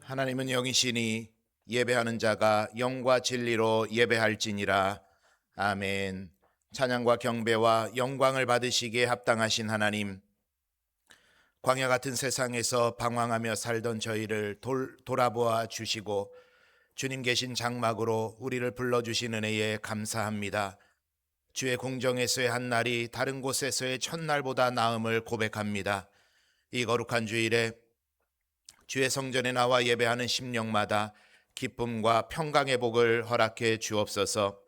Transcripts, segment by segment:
하나님은 영이시니 예배하는 자가 영과 진리로 예배할지니라. 아멘. 찬양과 경배와 영광을 받으시기에 합당하신 하나님, 광야 같은 세상에서 방황하며 살던 저희를 돌아보아 주시고 주님 계신 장막으로 우리를 불러주신 은혜에 감사합니다. 주의 공정에서의 한 날이 다른 곳에서의 첫날보다 나음을 고백합니다. 이 거룩한 주일에 주의 성전에 나와 예배하는 심령마다 기쁨과 평강의 복을 허락해 주옵소서.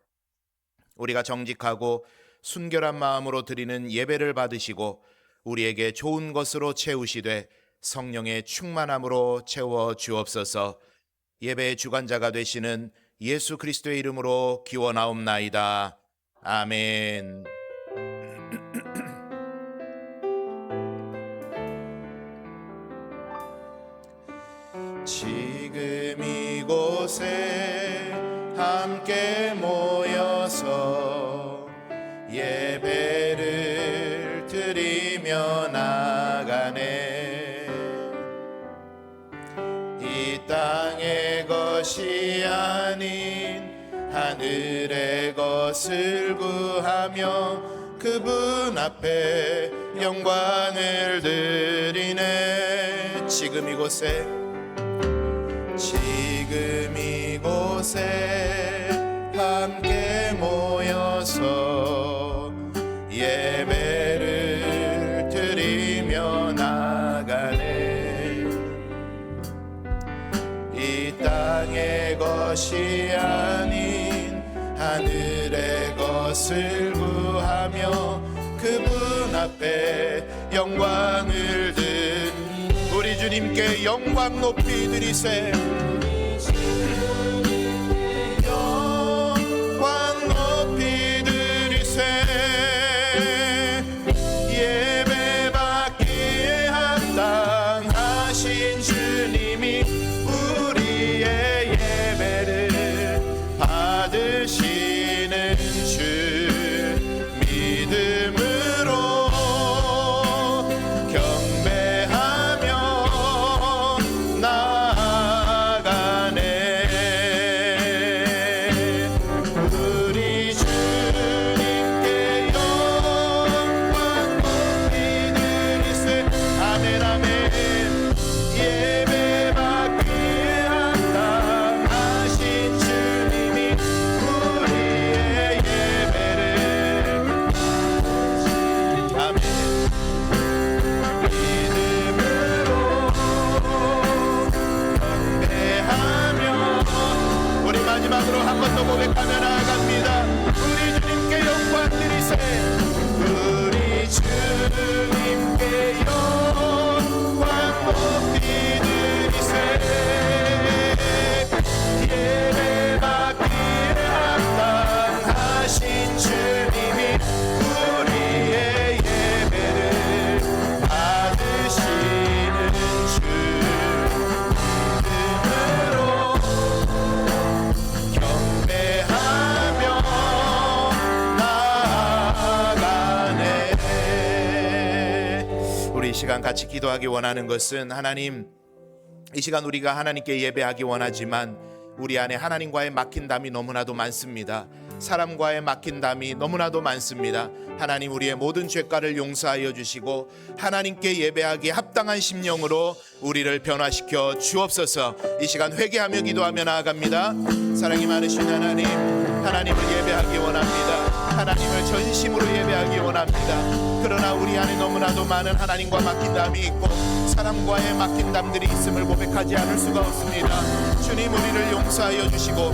우리가 정직하고 순결한 마음으로 드리는 예배를 받으시고 우리에게 좋은 것으로 채우시되 성령의 충만함으로 채워 주옵소서. 예배의 주관자가 되시는 예수 그리스도의 이름으로 기원하옵나이다. 아멘. 지금 이곳에 함께 모여서 예배를 드리며 나가네. 이 땅의 것이 아닌 하늘의 것을 구하며 그분 앞에 영광을 드리네. 지금 이곳에 함께 모여서 예배를 드리며 나가네. 이 땅의 것이 아닌 하늘의 것을 구하며 그분 앞에 영광을 우리 주님께 영광 높이 드리세. 영광 높이 드리세. 예배받기에 합당하신 주님이 우리의 예배를 받으시는 주 믿음으로 마지막으로 한 번 더 고백하며 나아갑니다. 우리 주님께 영광 드리세. 우리 주님께 영광 높이 드리세. 예배받기에 합당하신 주님이 우리의 예배를 받으시는 주 이 시간 같이 기도하기 원하는 것은, 하나님, 이 시간 우리가 하나님께 예배하기 원하지만 우리 안에 하나님과의 막힌담이 너무나도 많습니다. 사람과의 막힌담이 너무나도 많습니다. 하나님, 우리의 모든 죄가를 용서하여 주시고 하나님께 예배하기에 합당한 심령으로 우리를 변화시켜 주옵소서. 이 시간 회개하며 기도하며 나아갑니다. 사랑이 많으신 하나님, 하나님을 예배하기 원합니다. 하나님을 전심으로 예배하기 원합니다. 그러나 우리 안에 너무나도 많은 하나님과 막힌담이 있고 사람과의 막힌담들이 있음을 고백하지 않을 수가 없습니다. 주님, 우리를 용서하여 주시고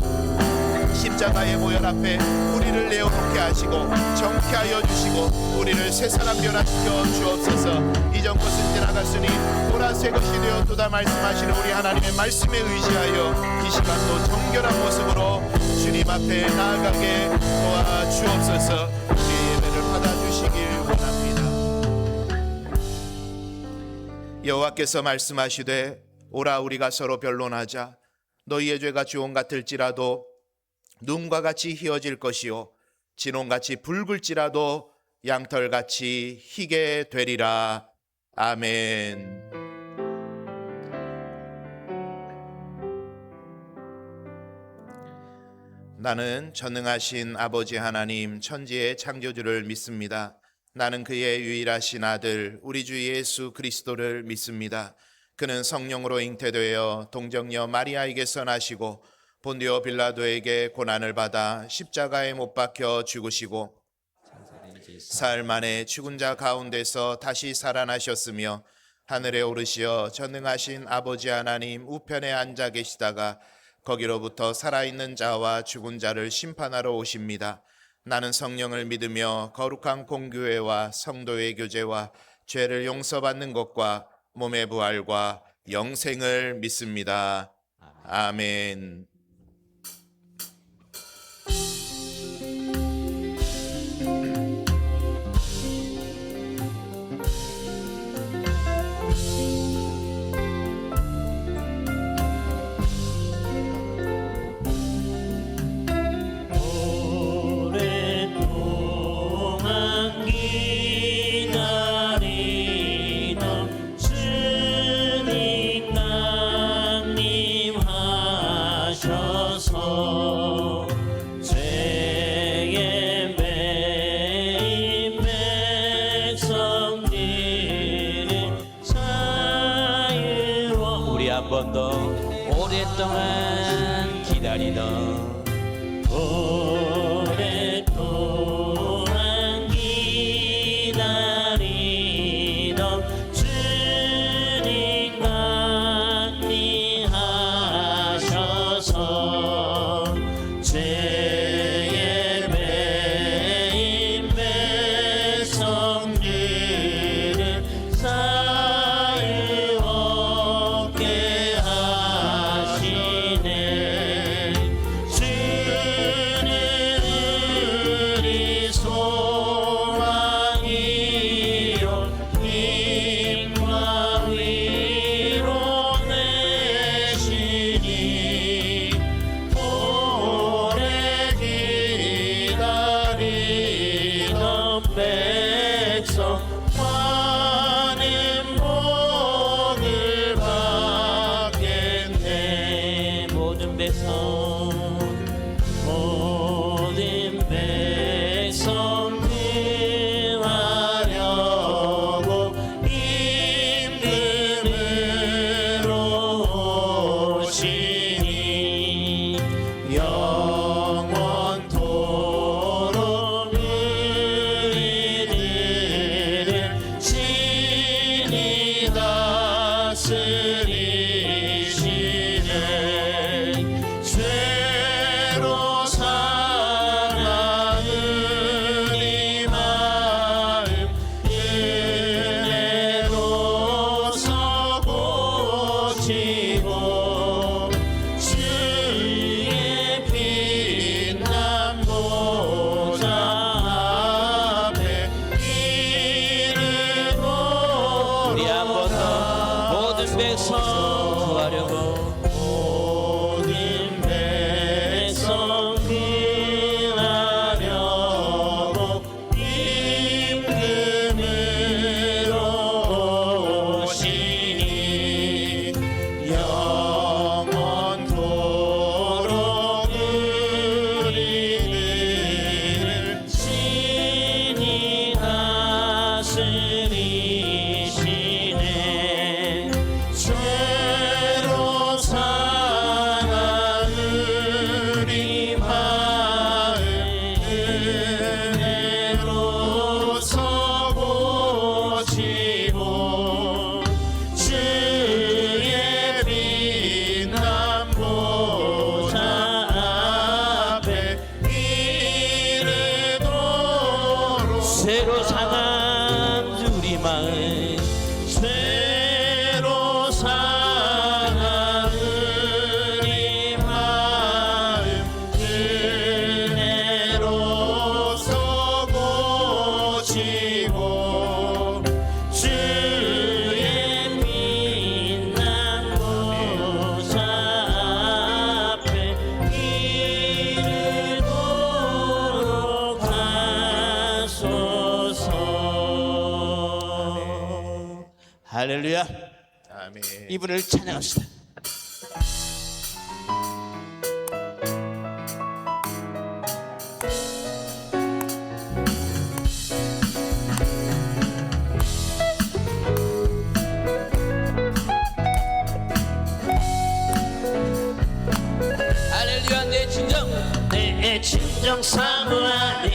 십자가의 모혈 앞에 우리를 내어놓게 하시고 정케하여 주시고 우리를 새 사람 변화시켜 주옵소서. 이전 것은 지나갔으니 보라 새 것이 되었도다 말씀하시는 우리 하나님의 말씀에 의지하여 이 시간도 정결한 모습으로 주님 앞에 나아가게 도와주옵소서. 우리의 예배를 받아주시길 원합니다. 여호와께서 말씀하시되 오라 우리가 서로 변론하자. 너희의 죄가 주홍 같을지라도 눈과 같이 희어질 것이요 진홍같이 붉을지라도 양털같이 희게 되리라. 아멘. 나는 전능하신 아버지 하나님 천지의 창조주를 믿습니다. 나는 그의 유일하신 아들 우리 주 예수 그리스도를 믿습니다. 그는 성령으로 잉태되어 동정녀 마리아에게서 나시고 본디오 빌라도에게 고난을 받아 십자가에 못 박혀 죽으시고 사흘 만에 죽은 자 가운데서 다시 살아나셨으며 하늘에 오르시어 전능하신 아버지 하나님 우편에 앉아 계시다가 거기로부터 살아있는 자와 죽은 자를 심판하러 오십니다. 나는 성령을 믿으며 거룩한 공교회와 성도의 교제와 죄를 용서받는 것과 몸의 부활과 영생을 믿습니다. 아멘. 한 번 더 오랫동안 기다리던 오랫동안 기다리던 주님 강림하셔서 죄의 매인 백성들을 자유롭게 하시네. 주는 우리 소망이요 힘과 위로 되시니 오래 기다리던 백성 많은 복을 받겠네. 모든 백성 구하려고 임금으로 오시니 영원토록 우리들을 친히 다스리시네. 죄로 상한 우리 마음 은혜로서 고치고 주의 빛난 보좌 앞에 이르고 우리 한 번 더 모든 백성 구하려고 모든 백성 구하려고 임금으로 오시니 영원토록 우리들을 친히 다스리시네. 죄로 상한 우리 마음 은혜로서 고치고 주의 빛난 보좌 앞에 이르도록 새로 상한 우리 마음 새로 상한 우리 마음 은혜로서 고치고 주의 빛난 보좌 앞에 이르도록 하소서. 할렐루야. 아멘. 이분을 찬양합시다. 내 진정 사모하는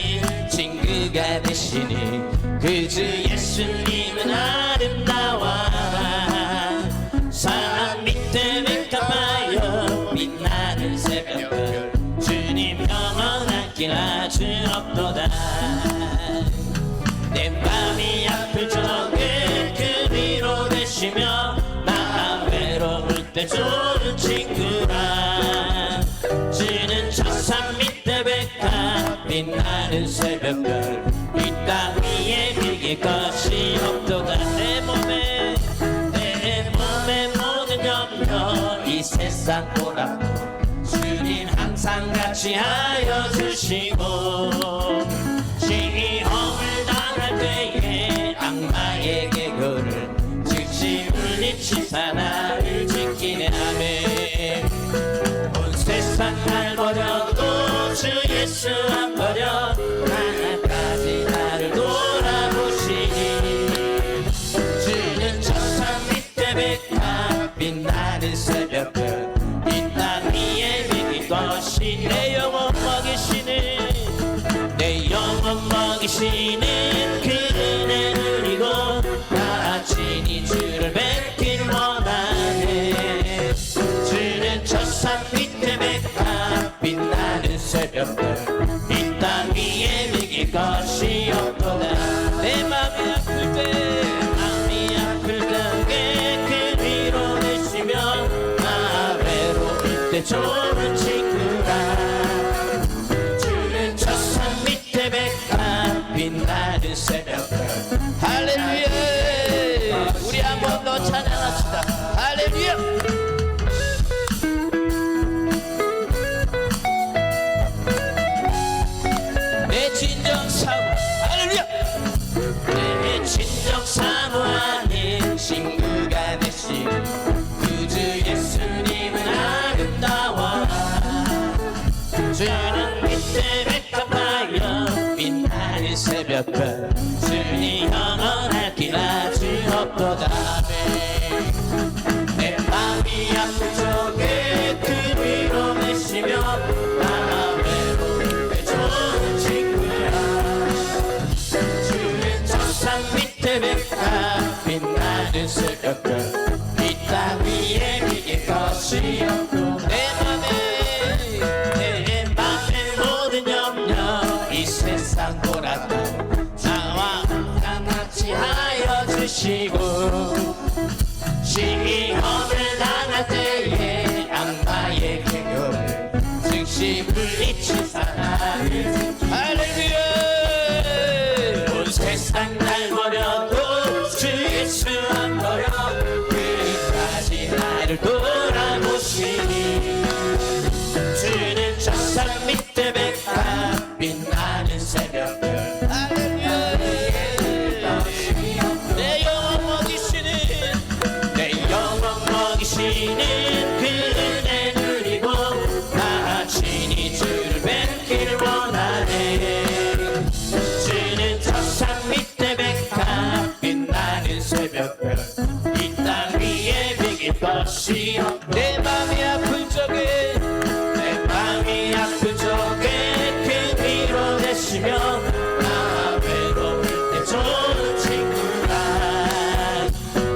친구가 되시니 그주 예수님은 아름다워. 사랑 밑에 깜깜하여 빛나는 새벽별 주님 영원한 길 아주 없도다. 내 맘이 아플 적에 그리로 되시며 나 외로울 때 좋은 친구라. 주는 저산 밑에 백합 빛나는 새벽별 이 땅 위에 비길 것이 없도다. 내 몸에 모든 염려 이 세상 보라고 주님 항상 같이 하여 주시고 시험을 당할 때에 악마에게 그를 즉시 물리치사 나를 지키네. 아멘. 온 세상 날 버려도 주 예수 안 버려 하나까지 나를 돌아보시니 주는 저산 밑에 백합 빛나는 새벽별 이 땅 위에 비길 것이 내 영혼 먹이시는 내 영혼 먹이시는 그 은혜 누리고 나 친히 주를 뵙길 원하네. 주는 저산 밑에 백합 빛나는 새벽별 이 땅 위에 비길 것이 없도다. 내 맘이 아플 때 그 위로 되시며 나 외로울 때 좋은 친구라. 주는 저산 밑에 백합 빛나는 새벽별. 할렐루야. 우리 한 번 더 찬양합시다. 할렐루야. 내 진정 사모. 할렐루야. 내 진정 사모하는 친구가 되신 그주 예수님은 아름다워. 주는 밑에 백합하여 빛나는 새벽별 주님 영원할 길 아주 없도다. 내 맘이 아픈 적에 그 위로 내시며 나 외로울 때 좋은 친구야. 주는 저산 밑에 백합 빛나는 새벽별 이 땅 위에 비길 것이 없고 내 맘에 모든 염려 이 세상 보라도 나와 항상 같이 하여 주시고 시험을 당할 때에 악마의 계급을 즉시 물리치사 나를. 할렐루야. 온 세상 날 버려도 주 예수 안 버려 끝까지 나를 돌아보시니 주는 저산 밑에 백합 빛나는 새벽별. 할렐루야. 내 영혼 먹이시는 그 은혜 누리고 나 친히 주를 뵙길 원하네. 주는 저산 밑에 백합 빛나는 새벽별 이 땅 위에 비길 것이 없고 내 맘이 아픈 적에 그 위로 되시며 나 외로울 때 좋은 친구라.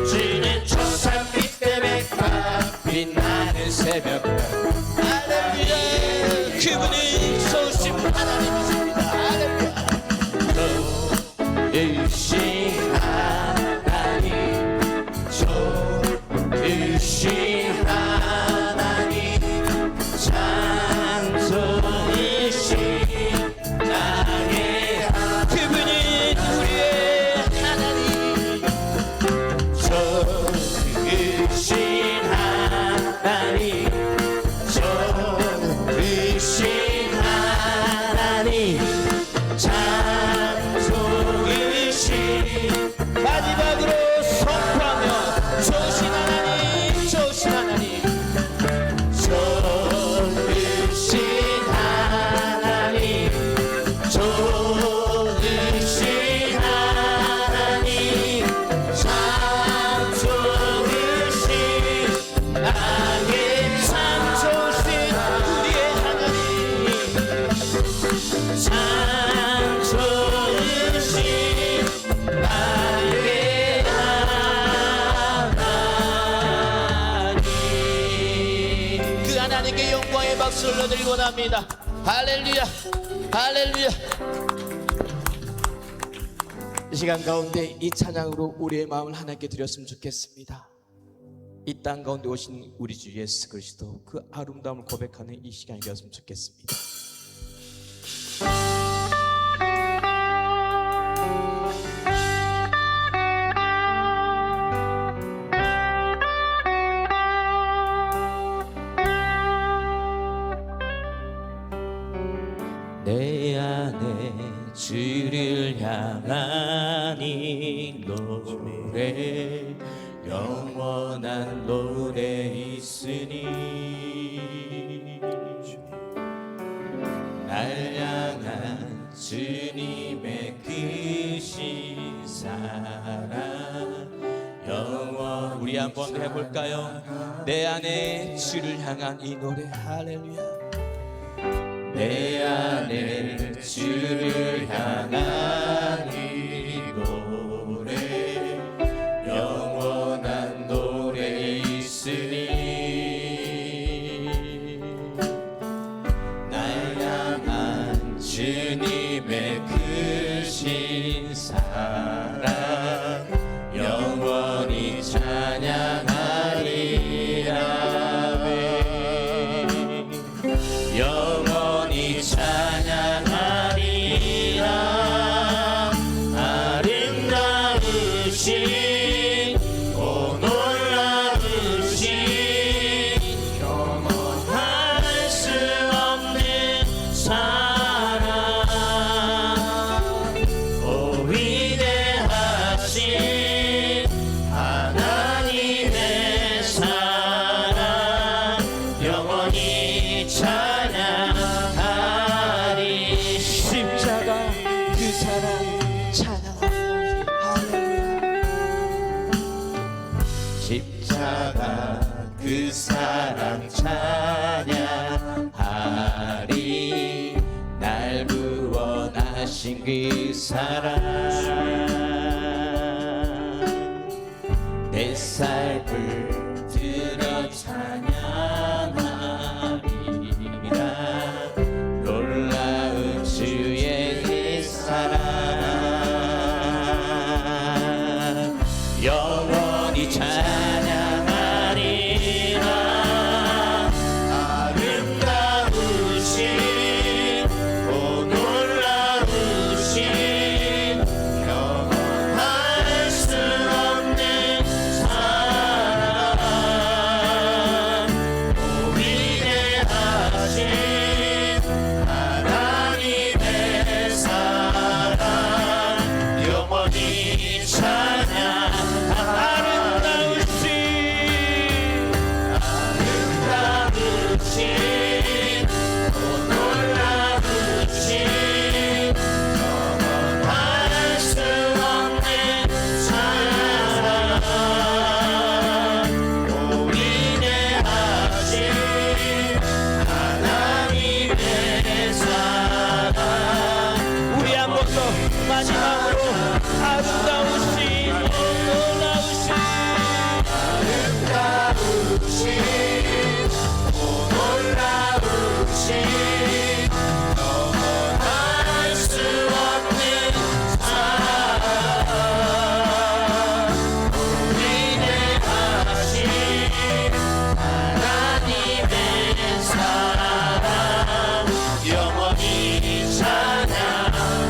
주는 저산 밑에 백합 빛나는 새벽별. 할렐루야. 그분이 좋으신 하나님이십니다. 할렐루야. 좋으신 하나님 좋으신 하나님 찬송이신 나의 그분이 우리의 하나님 좋으신 하나님 좋으신 하나님 하나님께 영광의 박수를 올려드리기 원합니다. 할렐루야, 할렐루야. 이 시간 가운데 이 찬양으로 우리의 마음을 하나님께 드렸으면 좋겠습니다. 이 땅 가운데 오신 우리 주 예수 그리스도 그 아름다움을 고백하는 이 시간이 되었으면 좋겠습니다. 내 안에 주를 향한 이 노래 영원한 노래 있으니 날 향한 주님의 크신 사랑 영원. 우리 한번 해볼까요? 내 안에 주를 향한 이 노래. 할렐루야. 내 안에 주를 향한 이 노래 영원한 노래 있으니 날 향한 주님의 크신 사랑 영원히 찬양하리라. 영원히 찬양하리라. 아름다우신 오 놀라우신 영원할 수 없는 사랑 오 위대하신 하나님의 사랑 영원히 찬양하리. 십자가 그 사랑 찬양하리. 십자가 그 사랑 찬양하리. 날 구원하신 그 사랑 내 삶을 들어 찬양하리라. 놀라운 주의 그 사랑 영원히 찬양하리라. 아름다우신 오 놀라우신 영원할 수 없는 사랑 오 위대하신 하나님의 사랑 영원히 찬양. 아름다우신 오 놀라우신 영원할 수 없는 사랑 오 위대하신 하나님의 사랑. 우리 한 번 더 마지막으로 아름다우신 오 놀라우신 아름다우신 오 놀라우신 영원할 수 없는 사랑 오 위대하신 하나님의 사랑 영원히 찬양하리.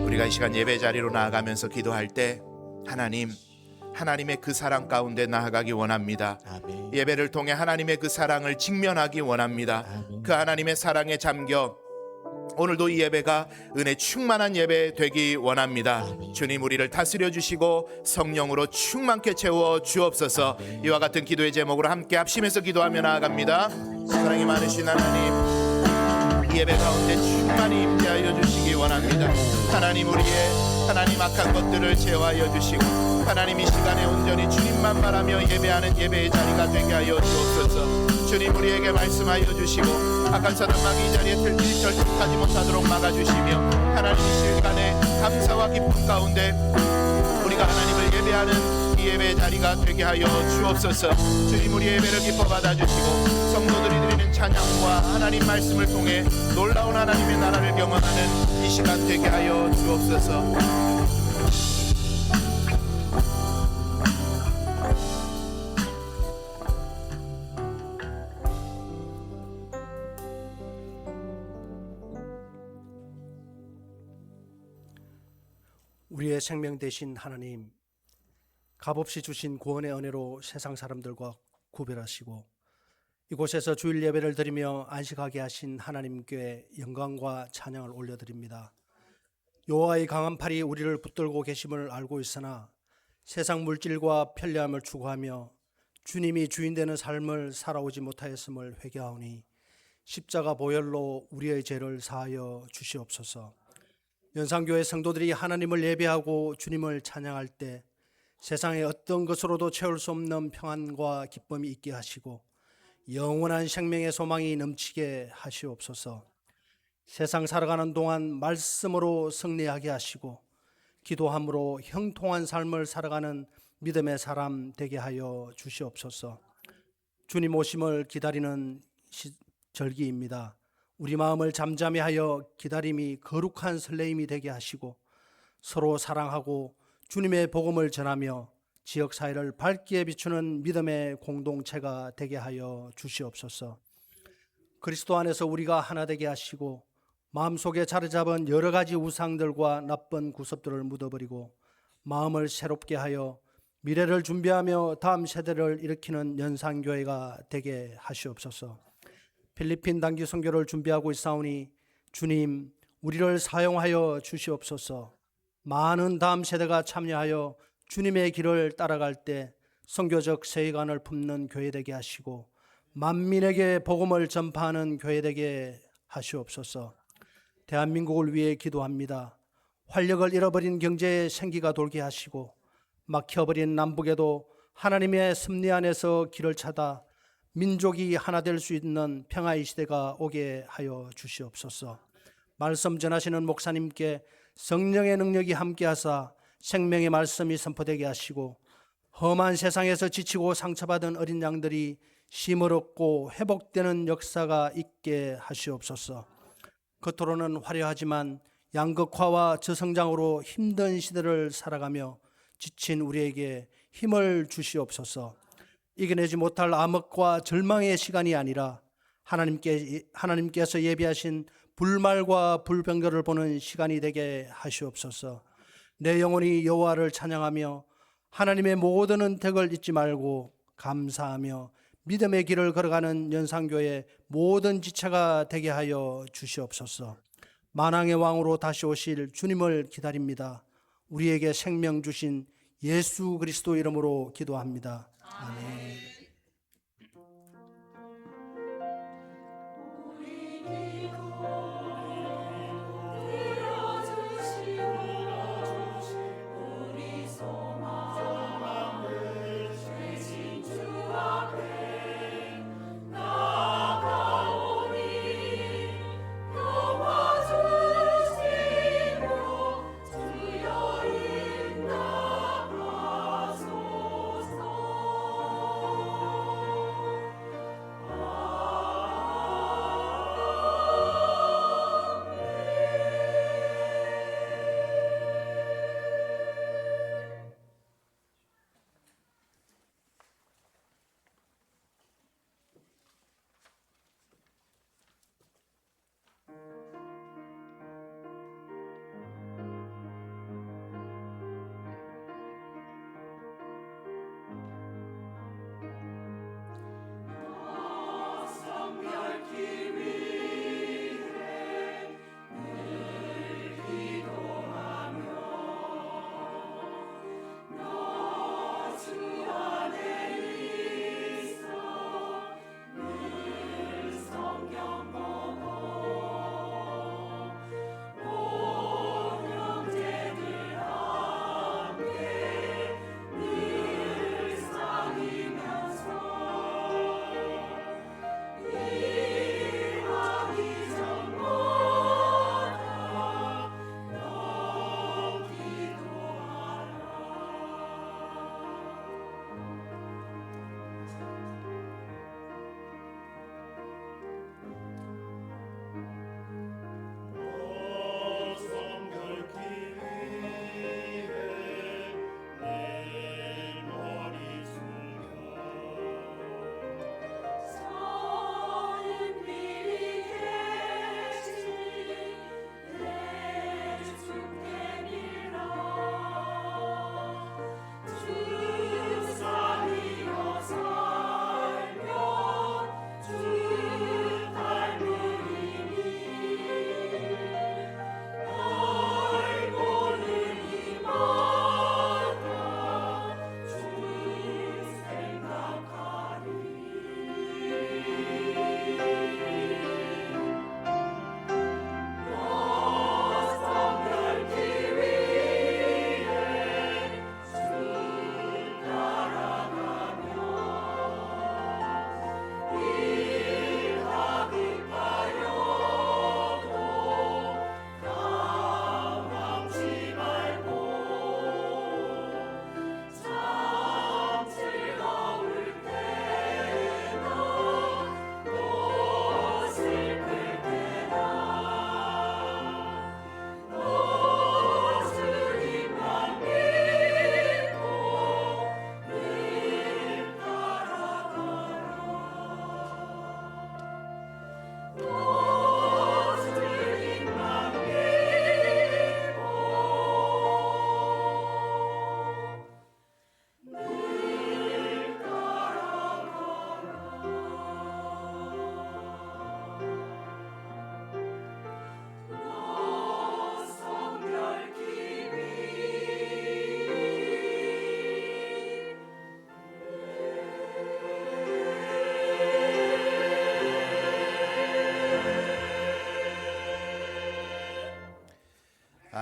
우리가 이 시간 예배 자리로 나아가면서 기도할 때 하나님의 그 사랑 가운데 나아가기 원합니다. 아멘. 예배를 통해 하나님의 그 사랑을 직면하기 원합니다. 아멘. 그 하나님의 사랑에 잠겨 오늘도 이 예배가 은혜 충만한 예배 되기 원합니다. 아멘. 주님 우리를 다스려 주시고 성령으로 충만케 채워 주옵소서. 아멘. 이와 같은 기도의 제목으로 함께 합심해서 기도하며 나아갑니다. 사랑이 많으신 하나님, 이 예배 가운데 충만히 임재하여 주시기 원합니다. 하나님 하나님 악한 것들을 제어하여 주시고 하나님 이 시간에 온전히 주님만 바라며 예배하는 예배의 자리가 되게 하여 주옵소서. 주님 우리에게 말씀하여 주시고 악한 사단 마귀 이 자리에 들뜰하지 못하도록 막아주시며 하나님 이 시간에 감사와 기쁨 가운데 우리가 하나님을 예배하는 이 이 예배 자리가 되게 하여 주옵소서. 주님, 우리 예배를 기뻐 받아주시고 성도들이 드리는 찬양과 하나님 말씀을 통해 놀라운 하나님의 나라를 경험하는 이 시간 되게 하여 주옵소서. 우리의 생명 되신 하나님, 값없이 주신 구원의 은혜로 세상 사람들과 구별하시고 이곳에서 주일 예배를 드리며 안식하게 하신 하나님께 영광과 찬양을 올려드립니다. 여호와의 강한 팔이 우리를 붙들고 계심을 알고 있으나 세상 물질과 편리함을 추구하며 주님이 주인 되는 삶을 살아오지 못하였음을 회개하오니 십자가 보혈로 우리의 죄를 사하여 주시옵소서. 연산교회 성도들이 하나님을 예배하고 주님을 찬양할 때 세상의 어떤 것으로도 채울 수 없는 평안과 기쁨이 있게 하시고 영원한 생명의 소망이 넘치게 하시옵소서. 세상 살아가는 동안 말씀으로 승리하게 하시고 기도함으로 형통한 삶을 살아가는 믿음의 사람 되게 하여 주시옵소서. 주님 오심을 기다리는 절기입니다. 우리 마음을 잠잠히 하여 기다림이 거룩한 설레임이 되게 하시고 서로 사랑하고 주님의 복음을 전하며 지역사회를 밝게 비추는 믿음의 공동체가 되게 하여 주시옵소서. 그리스도 안에서 우리가 하나 되게 하시고 마음속에 자리 잡은 여러 가지 우상들과 나쁜 구습들을 묻어버리고 마음을 새롭게 하여 미래를 준비하며 다음 세대를 일으키는 연산교회가 되게 하시옵소서. 필리핀 단기 선교를 준비하고 있사오니 주님, 우리를 사용하여 주시옵소서. 많은 다음 세대가 참여하여 주님의 길을 따라갈 때 선교적 세계관을 품는 교회 되게 하시고 만민에게 복음을 전파하는 교회 되게 하시옵소서. 대한민국을 위해 기도합니다. 활력을 잃어버린 경제의 생기가 돌게 하시고 막혀버린 남북에도 하나님의 섭리 안에서 길을 찾아 민족이 하나 될 수 있는 평화의 시대가 오게 하여 주시옵소서. 말씀 전하시는 목사님께 성령의 능력이 함께하사 생명의 말씀이 선포되게 하시고 험한 세상에서 지치고 상처받은 어린 양들이 쉼을 얻고 회복되는 역사가 있게 하시옵소서. 겉으로는 화려하지만 양극화와 저성장으로 힘든 시대를 살아가며 지친 우리에게 힘을 주시옵소서. 이겨내지 못할 암흑과 절망의 시간이 아니라 하나님께서 예비하신 불말과 불병거를 보는 시간이 되게 하시옵소서. 내 영혼이 여호와를 찬양하며 하나님의 모든 은택을 잊지 말고 감사하며 믿음의 길을 걸어가는 연산교회 모든 지체가 되게 하여 주시옵소서. 만왕의 왕으로 다시 오실 주님을 기다립니다. 우리에게 생명 주신 예수 그리스도 이름으로 기도합니다. 아멘.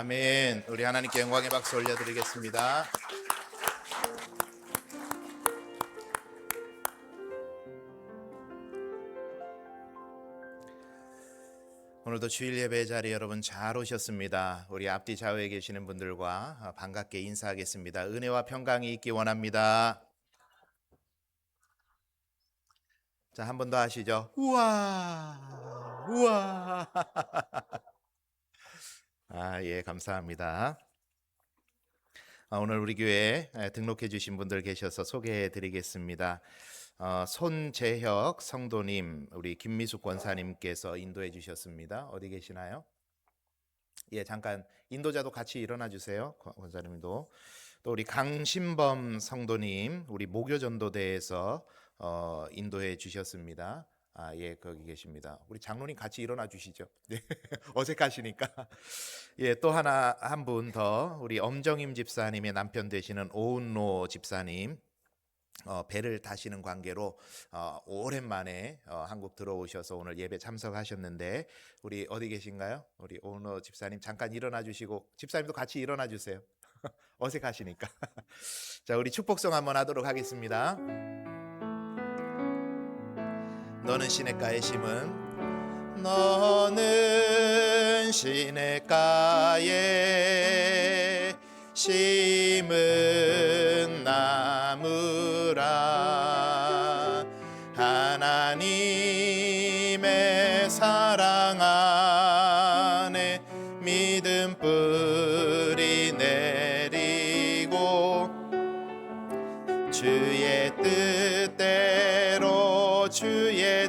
아멘. 우리 하나님께 영광의 박수 올려드리겠습니다. 오늘도 주일 예배 자리 여러분 잘 오셨습니다. 우리 앞뒤 좌우에 계시는 분들과 반갑게 인사하겠습니다. 은혜와 평강이 있기 원합니다. 자, 한 번 더 하시죠. 우와, 우와. 예, 감사합니다. 오늘 우리 교회에 등록해 주신 분들 계셔서 소개해 드리겠습니다. 손재혁 성도님, 우리 김미숙 권사님께서 인도해 주셨습니다. 어디 계시나요? 예, 잠깐 인도자도 같이 일어나 주세요. 권사님도. 또 우리 강신범 성도님, 우리 목요전도대에서 인도해 주셨습니다. 예, 거기 계십니다. 우리 장로님 같이 일어나 주시죠. 네, 어색하시니까. 예, 또 한 분 더, 우리 엄정임 집사님의 남편 되시는 오은로 집사님. 배를 타시는 관계로 오랜만에 한국 들어오셔서 오늘 예배 참석하셨는데 우리 어디 계신가요? 우리 오은로 집사님 잠깐 일어나 주시고 집사님도 같이 일어나 주세요. 어색하시니까. 자, 우리 축복성 한번 하도록 하겠습니다. 너는 시냇가에 심은 너는 시냇가에 심은 나무라 하나님의 사랑 안에 믿음 뿌리 내리고 주의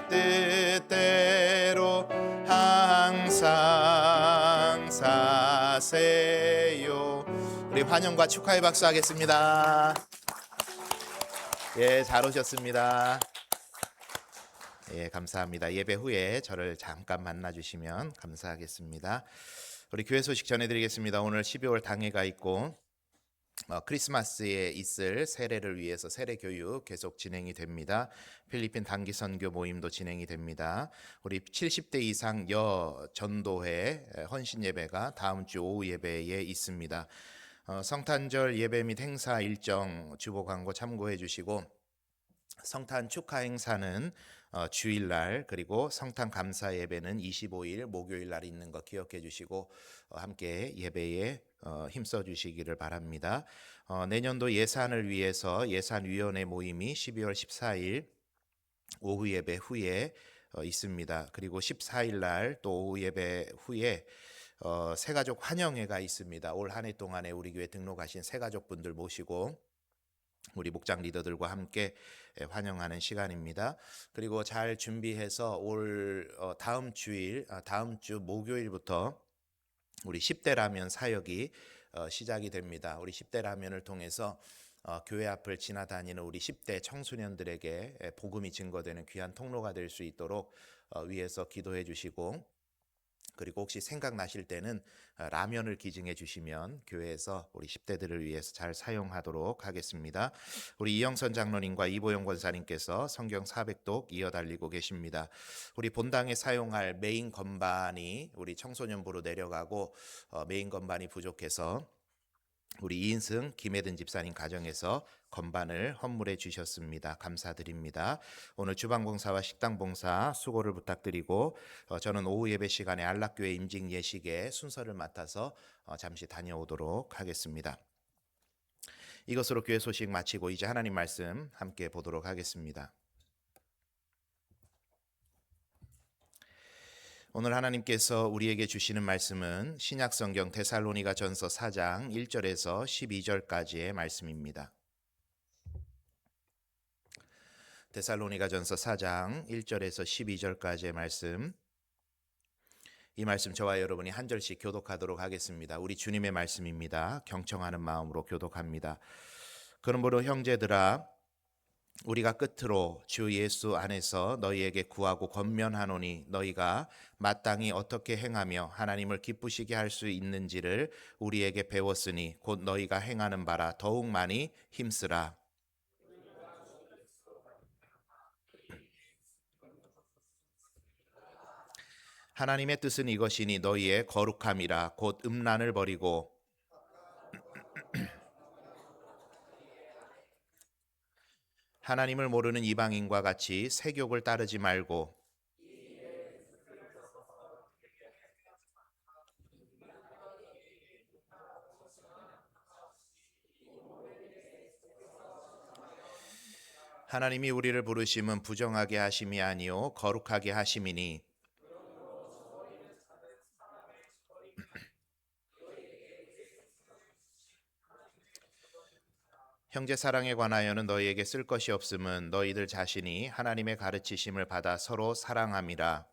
뜻대로 항상 사세요. 우리 환영과 축하의 박수 하겠습니다. 예, 잘 오셨습니다. 예, 감사합니다. 예배 후에 저를 잠깐 만나 주시면 감사하겠습니다. 우리 교회 소식 전해드리겠습니다. 오늘 12월 당회가 있고 크리스마스에 있을 세례를 위해서 세례 교육 계속 진행이 됩니다. 필리핀 단기 선교 모임도 진행이 됩니다. 우리 70대 이상 전도회 헌신 예배가 다음 주 오후 예배에 있습니다. 성탄절 예배 및 행사 일정 주보 광고 참고해 주시고 성탄 축하 행사는 주일날 그리고 성탄 감사 예배는 25일 목요일날 있는 거 기억해 주시고 함께 예배에 힘써 주시기를 바랍니다. 내년도 예산을 위해서 예산위원회 모임이 12월 14일 오후 예배 후에 있습니다. 그리고 14일 날 또 오후 예배 후에 새가족 환영회가 있습니다. 올 한 해 동안에 우리 교회 등록하신 새가족분들 모시고 우리 목장 리더들과 함께 환영하는 시간입니다. 그리고 잘 준비해서 다음 주 목요일부터 우리 10대 라면 사역이 시작이 됩니다. 우리 10대 라면을 통해서 교회 앞을 지나다니는 우리 10대 청소년들에게 복음이 증거되는 귀한 통로가 될 수 있도록 위에서 기도해 주시고 그리고 혹시 생각나실 때는 라면을 기증해 주시면 교회에서 우리 10대들을 위해서 잘 사용하도록 하겠습니다. 우리 이영선 장로님과 이보영 권사님께서 성경 400독 이어달리고 계십니다. 우리 본당에 사용할 메인 건반이 우리 청소년부로 내려가고 메인 건반이 부족해서 우리 이인승 김혜든 집사님 가정에서 건반을 헌물해 주셨습니다. 감사드립니다. 오늘 주방봉사와 식당봉사 수고를 부탁드리고 저는 오후 예배 시간에 안락교회 임직 예식에 순서를 맡아서 잠시 다녀오도록 하겠습니다. 이것으로 교회 소식 마치고 이제 하나님 말씀 함께 보도록 하겠습니다. 오늘 하나님께서 우리에게 주시는 말씀은 신약성경 데살로니가전서 4장 1절에서 12절까지의 말씀입니다. 데살로니가전서 4장 1절에서 12절까지의 말씀, 이 말씀 저와 여러분이 한 절씩 교독하도록 하겠습니다. 우리 주님의 말씀입니다. 경청하는 마음으로 교독합니다. 그러므로 형제들아 우리가 끝으로 주 예수 안에서 너희에게 구하고 권면하노니 너희가 마땅히 어떻게 행하며 하나님을 기쁘시게 할 수 있는지를 우리에게 배웠으니 곧 너희가 행하는 바라 더욱 많이 힘쓰라. 하나님의 뜻은 이것이니 너희의 거룩함이라 곧 음란을 버리고 하나님을 모르는 이방인과 같이 세욕을 따르지 말고 하나님이 우리를 부르심은 부정하게 하심이 아니요 거룩하게 하심이니 형제 사랑에 관하여는 너희에게 쓸 것이 없음은 너희들 자신이 하나님의 가르치심을 받아 서로 사랑함이라.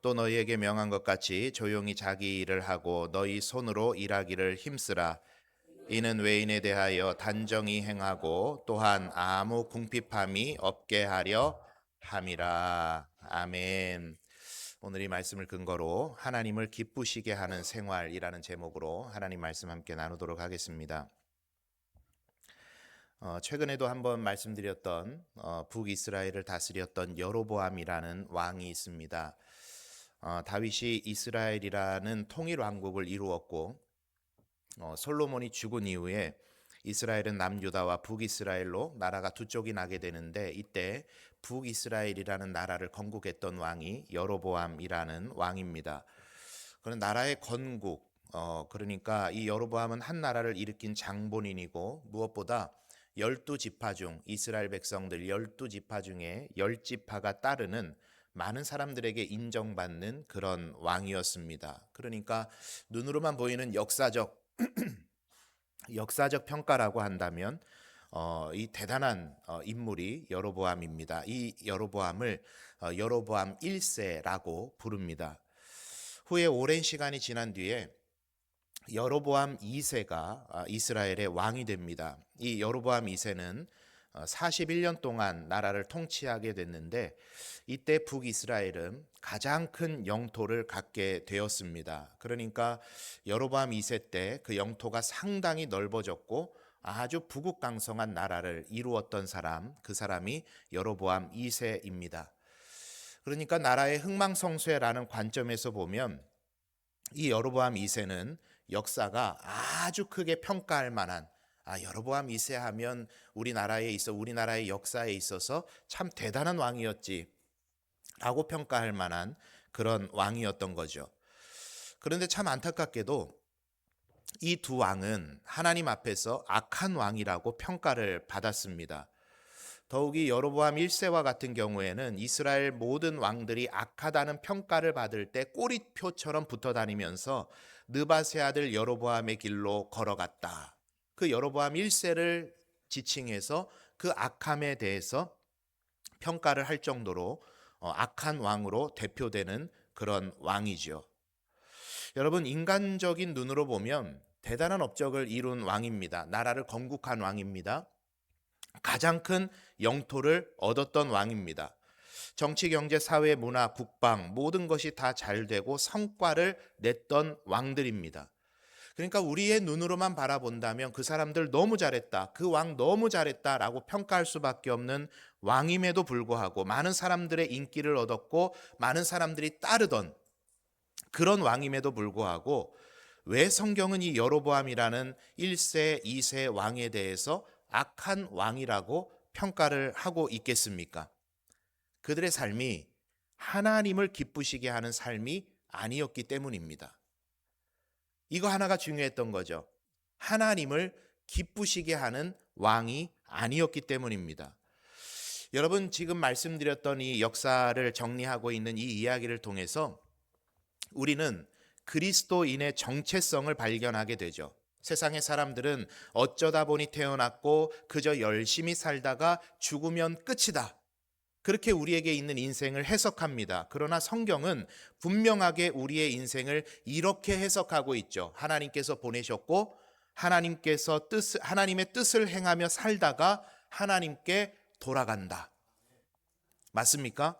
또 너희에게 명한 것 같이 조용히 자기 일을 하고 너희 손으로 일하기를 힘쓰라. 이는 외인에 대하여 단정히 행하고 또한 아무 궁핍함이 없게 하려 함이라. 아멘. 오늘 이 말씀을 근거로 하나님을 기쁘시게 하는 생활이라는 제목으로 하나님 말씀 함께 나누도록 하겠습니다. 최근에도 한번 말씀드렸던 북이스라엘을 다스렸던 여로보암이라는 왕이 있습니다. 다윗이 이스라엘이라는 통일 왕국을 이루었고 솔로몬이 죽은 이후에 이스라엘은 남유다와 북이스라엘로 나라가 두 쪽이 나게 되는데 이때 북이스라엘이라는 나라를 건국했던 왕이 여로보암이라는 왕입니다. 그런 나라의 건국, 그러니까 이 여로보암은 한 나라를 일으킨 장본인이고 무엇보다 12지파 중 이스라엘 백성들 12지파 중에 10지파가 따르는 많은 사람들에게 인정받는 그런 왕이었습니다. 그러니까 눈으로만 보이는 역사적 평가라고 한다면 이 대단한 인물이 여로보암입니다. 이 여로보암을 여로보암 1세라고 부릅니다. 후에 오랜 시간이 지난 뒤에 여로보암 2세가 이스라엘의 왕이 됩니다. 이 여로보암 2세는 41년 동안 나라를 통치하게 됐는데 이때 북이스라엘은 가장 큰 영토를 갖게 되었습니다. 그러니까 여로보암 2세 때 그 영토가 상당히 넓어졌고 아주 부국강성한 나라를 이루었던 사람, 그 사람이 여로보암 2세입니다. 그러니까 나라의 흥망성쇠라는 관점에서 보면 이 여로보암 2세는 역사가 아주 크게 평가할 만한 여로보암 2세 하면 우리나라의 역사에 있어서 참 대단한 왕이었지 라고 평가할 만한 그런 왕이었던 거죠. 그런데 참 안타깝게도 이 두 왕은 하나님 앞에서 악한 왕이라고 평가를 받았습니다. 더욱이 여로보암 1세와 같은 경우에는 이스라엘 모든 왕들이 악하다는 평가를 받을 때 꼬리표처럼 붙어 다니면서 느밧의 아들 여로보암의 길로 걸어갔다. 그 여로보암 1세를 지칭해서 그 악함에 대해서 평가를 할 정도로 악한 왕으로 대표되는 그런 왕이죠. 여러분, 인간적인 눈으로 보면 대단한 업적을 이룬 왕입니다. 나라를 건국한 왕입니다. 가장 큰 영토를 얻었던 왕입니다. 정치, 경제, 사회, 문화, 국방 모든 것이 다 잘 되고 성과를 냈던 왕들입니다. 그러니까 우리의 눈으로만 바라본다면 그 사람들 너무 잘했다, 그 왕 너무 잘했다라고 평가할 수밖에 없는 왕임에도 불구하고 많은 사람들의 인기를 얻었고 많은 사람들이 따르던 그런 왕임에도 불구하고 왜 성경은 이 여로보암이라는 1세, 2세 왕에 대해서 악한 왕이라고 평가를 하고 있겠습니까? 그들의 삶이 하나님을 기쁘시게 하는 삶이 아니었기 때문입니다. 이거 하나가 중요했던 거죠. 하나님을 기쁘시게 하는 왕이 아니었기 때문입니다. 여러분, 지금 말씀드렸던 이 역사를 정리하고 있는 이 이야기를 통해서 우리는 그리스도인의 정체성을 발견하게 되죠. 세상의 사람들은 어쩌다 보니 태어났고 그저 열심히 살다가 죽으면 끝이다, 그렇게 우리에게 있는 인생을 해석합니다. 그러나 성경은 분명하게 우리의 인생을 이렇게 해석하고 있죠. 하나님께서 보내셨고 하나님의 뜻을 행하며 살다가 하나님께 돌아간다. 맞습니까?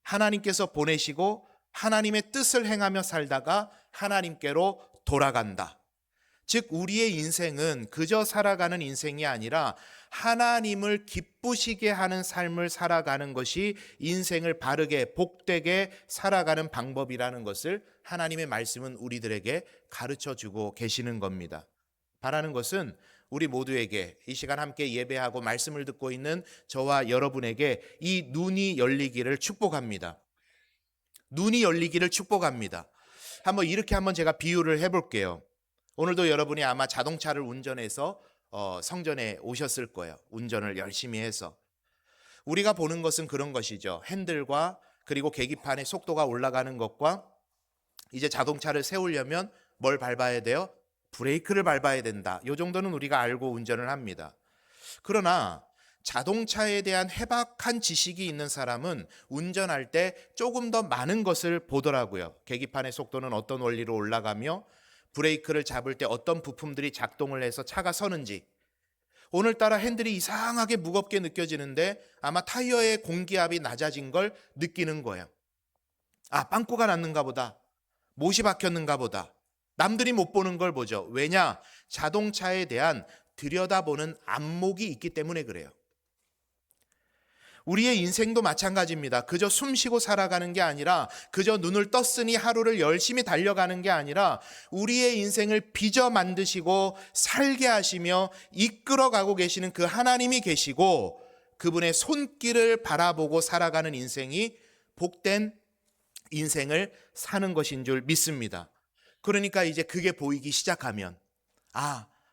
하나님께서 보내시고 하나님의 뜻을 행하며 살다가 하나님께로 돌아간다. 즉 우리의 인생은 그저 살아가는 인생이 아니라 하나님을 기쁘시게 하는 삶을 살아가는 것이 인생을 바르게 복되게 살아가는 방법이라는 것을 하나님의 말씀은 우리들에게 가르쳐 주고 계시는 겁니다. 바라는 것은 우리 모두에게 이 시간 함께 예배하고 말씀을 듣고 있는 저와 여러분에게 이 눈이 열리기를 축복합니다. 눈이 열리기를 축복합니다. 이렇게 제가 비유를 해볼게요. 오늘도 여러분이 아마 자동차를 운전해서 성전에 오셨을 거예요. 운전을 열심히 해서. 우리가 보는 것은 그런 것이죠. 핸들과 그리고 계기판의 속도가 올라가는 것과 이제 자동차를 세우려면 뭘 밟아야 돼요? 브레이크를 밟아야 된다. 이 정도는 우리가 알고 운전을 합니다. 그러나 자동차에 대한 해박한 지식이 있는 사람은 운전할 때 조금 더 많은 것을 보더라고요. 계기판의 속도는 어떤 원리로 올라가며 브레이크를 잡을 때 어떤 부품들이 작동을 해서 차가 서는지, 오늘따라 핸들이 이상하게 무겁게 느껴지는데 아마 타이어의 공기압이 낮아진 걸 느끼는 거예요. 빵꾸가 났는가 보다, 못이 박혔는가 보다. 남들이 못 보는 걸 보죠. 왜냐? 자동차에 대한 들여다보는 안목이 있기 때문에 그래요. 우리의 인생도 마찬가지입니다. 그저 숨 쉬고 살아가는 게 아니라, 그저 눈을 떴으니 하루를 열심히 달려가는 게 아니라, 우리의 인생을 빚어 만드시고 살게 하시며 이끌어가고 계시는 그 하나님이 계시고 그분의 손길을 바라보고 살아가는 인생이 복된 인생을 사는 것인 줄 믿습니다. 그러니까 이제 그게 보이기 시작하면,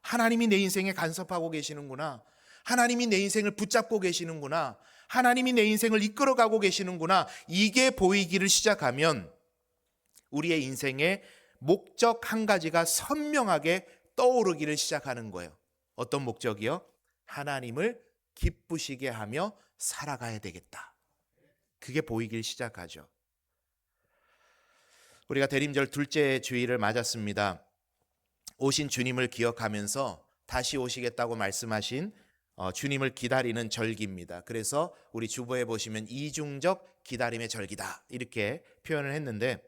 하나님이 내 인생에 간섭하고 계시는구나, 하나님이 내 인생을 붙잡고 계시는구나, 하나님이 내 인생을 이끌어가고 계시는구나, 이게 보이기를 시작하면 우리의 인생의 목적 한 가지가 선명하게 떠오르기를 시작하는 거예요. 어떤 목적이요? 하나님을 기쁘시게 하며 살아가야 되겠다. 그게 보이기 시작하죠. 우리가 대림절 둘째 주일을 맞았습니다. 오신 주님을 기억하면서 다시 오시겠다고 말씀하신 주님을 기다리는 절기입니다. 그래서 우리 주보에 보시면 이중적 기다림의 절기다 이렇게 표현을 했는데,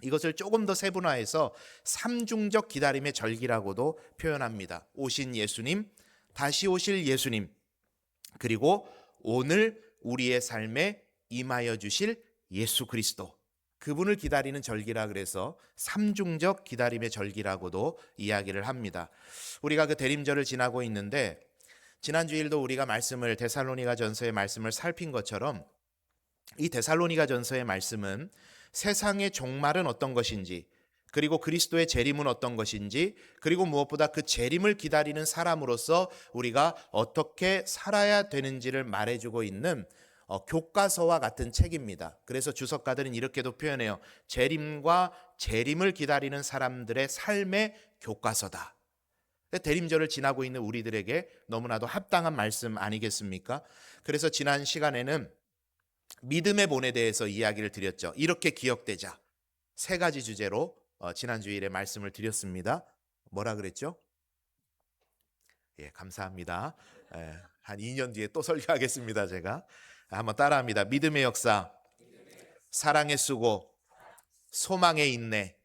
이것을 조금 더 세분화해서 삼중적 기다림의 절기라고도 표현합니다. 오신 예수님, 다시 오실 예수님, 그리고 오늘 우리의 삶에 임하여 주실 예수 그리스도, 그분을 기다리는 절기라 그래서 삼중적 기다림의 절기라고도 이야기를 합니다. 우리가 그 대림절을 지나고 있는데, 지난 주일도 우리가 말씀을 데살로니가 전서의 말씀을 살핀 것처럼 이 데살로니가 전서의 말씀은 세상의 종말은 어떤 것인지, 그리고 그리스도의 재림은 어떤 것인지, 그리고 무엇보다 그 재림을 기다리는 사람으로서 우리가 어떻게 살아야 되는지를 말해주고 있는 교과서와 같은 책입니다. 그래서 주석가들은 이렇게도 표현해요. 재림과 재림을 기다리는 사람들의 삶의 교과서다. 대림절을 지나고 있는 우리들에게 너무나도 합당한 말씀 아니겠습니까? 그래서 지난 시간에는 믿음의 본에 대해서 이야기를 드렸죠. 이렇게 기억되자. 세 가지 주제로 지난 주일에 말씀을 드렸습니다. 뭐라 그랬죠? 감사합니다. 한 2년 뒤에 또 설교하겠습니다. 제가 한번 따라합니다. 믿음의 역사, 사랑의 수고, 소망의 인내.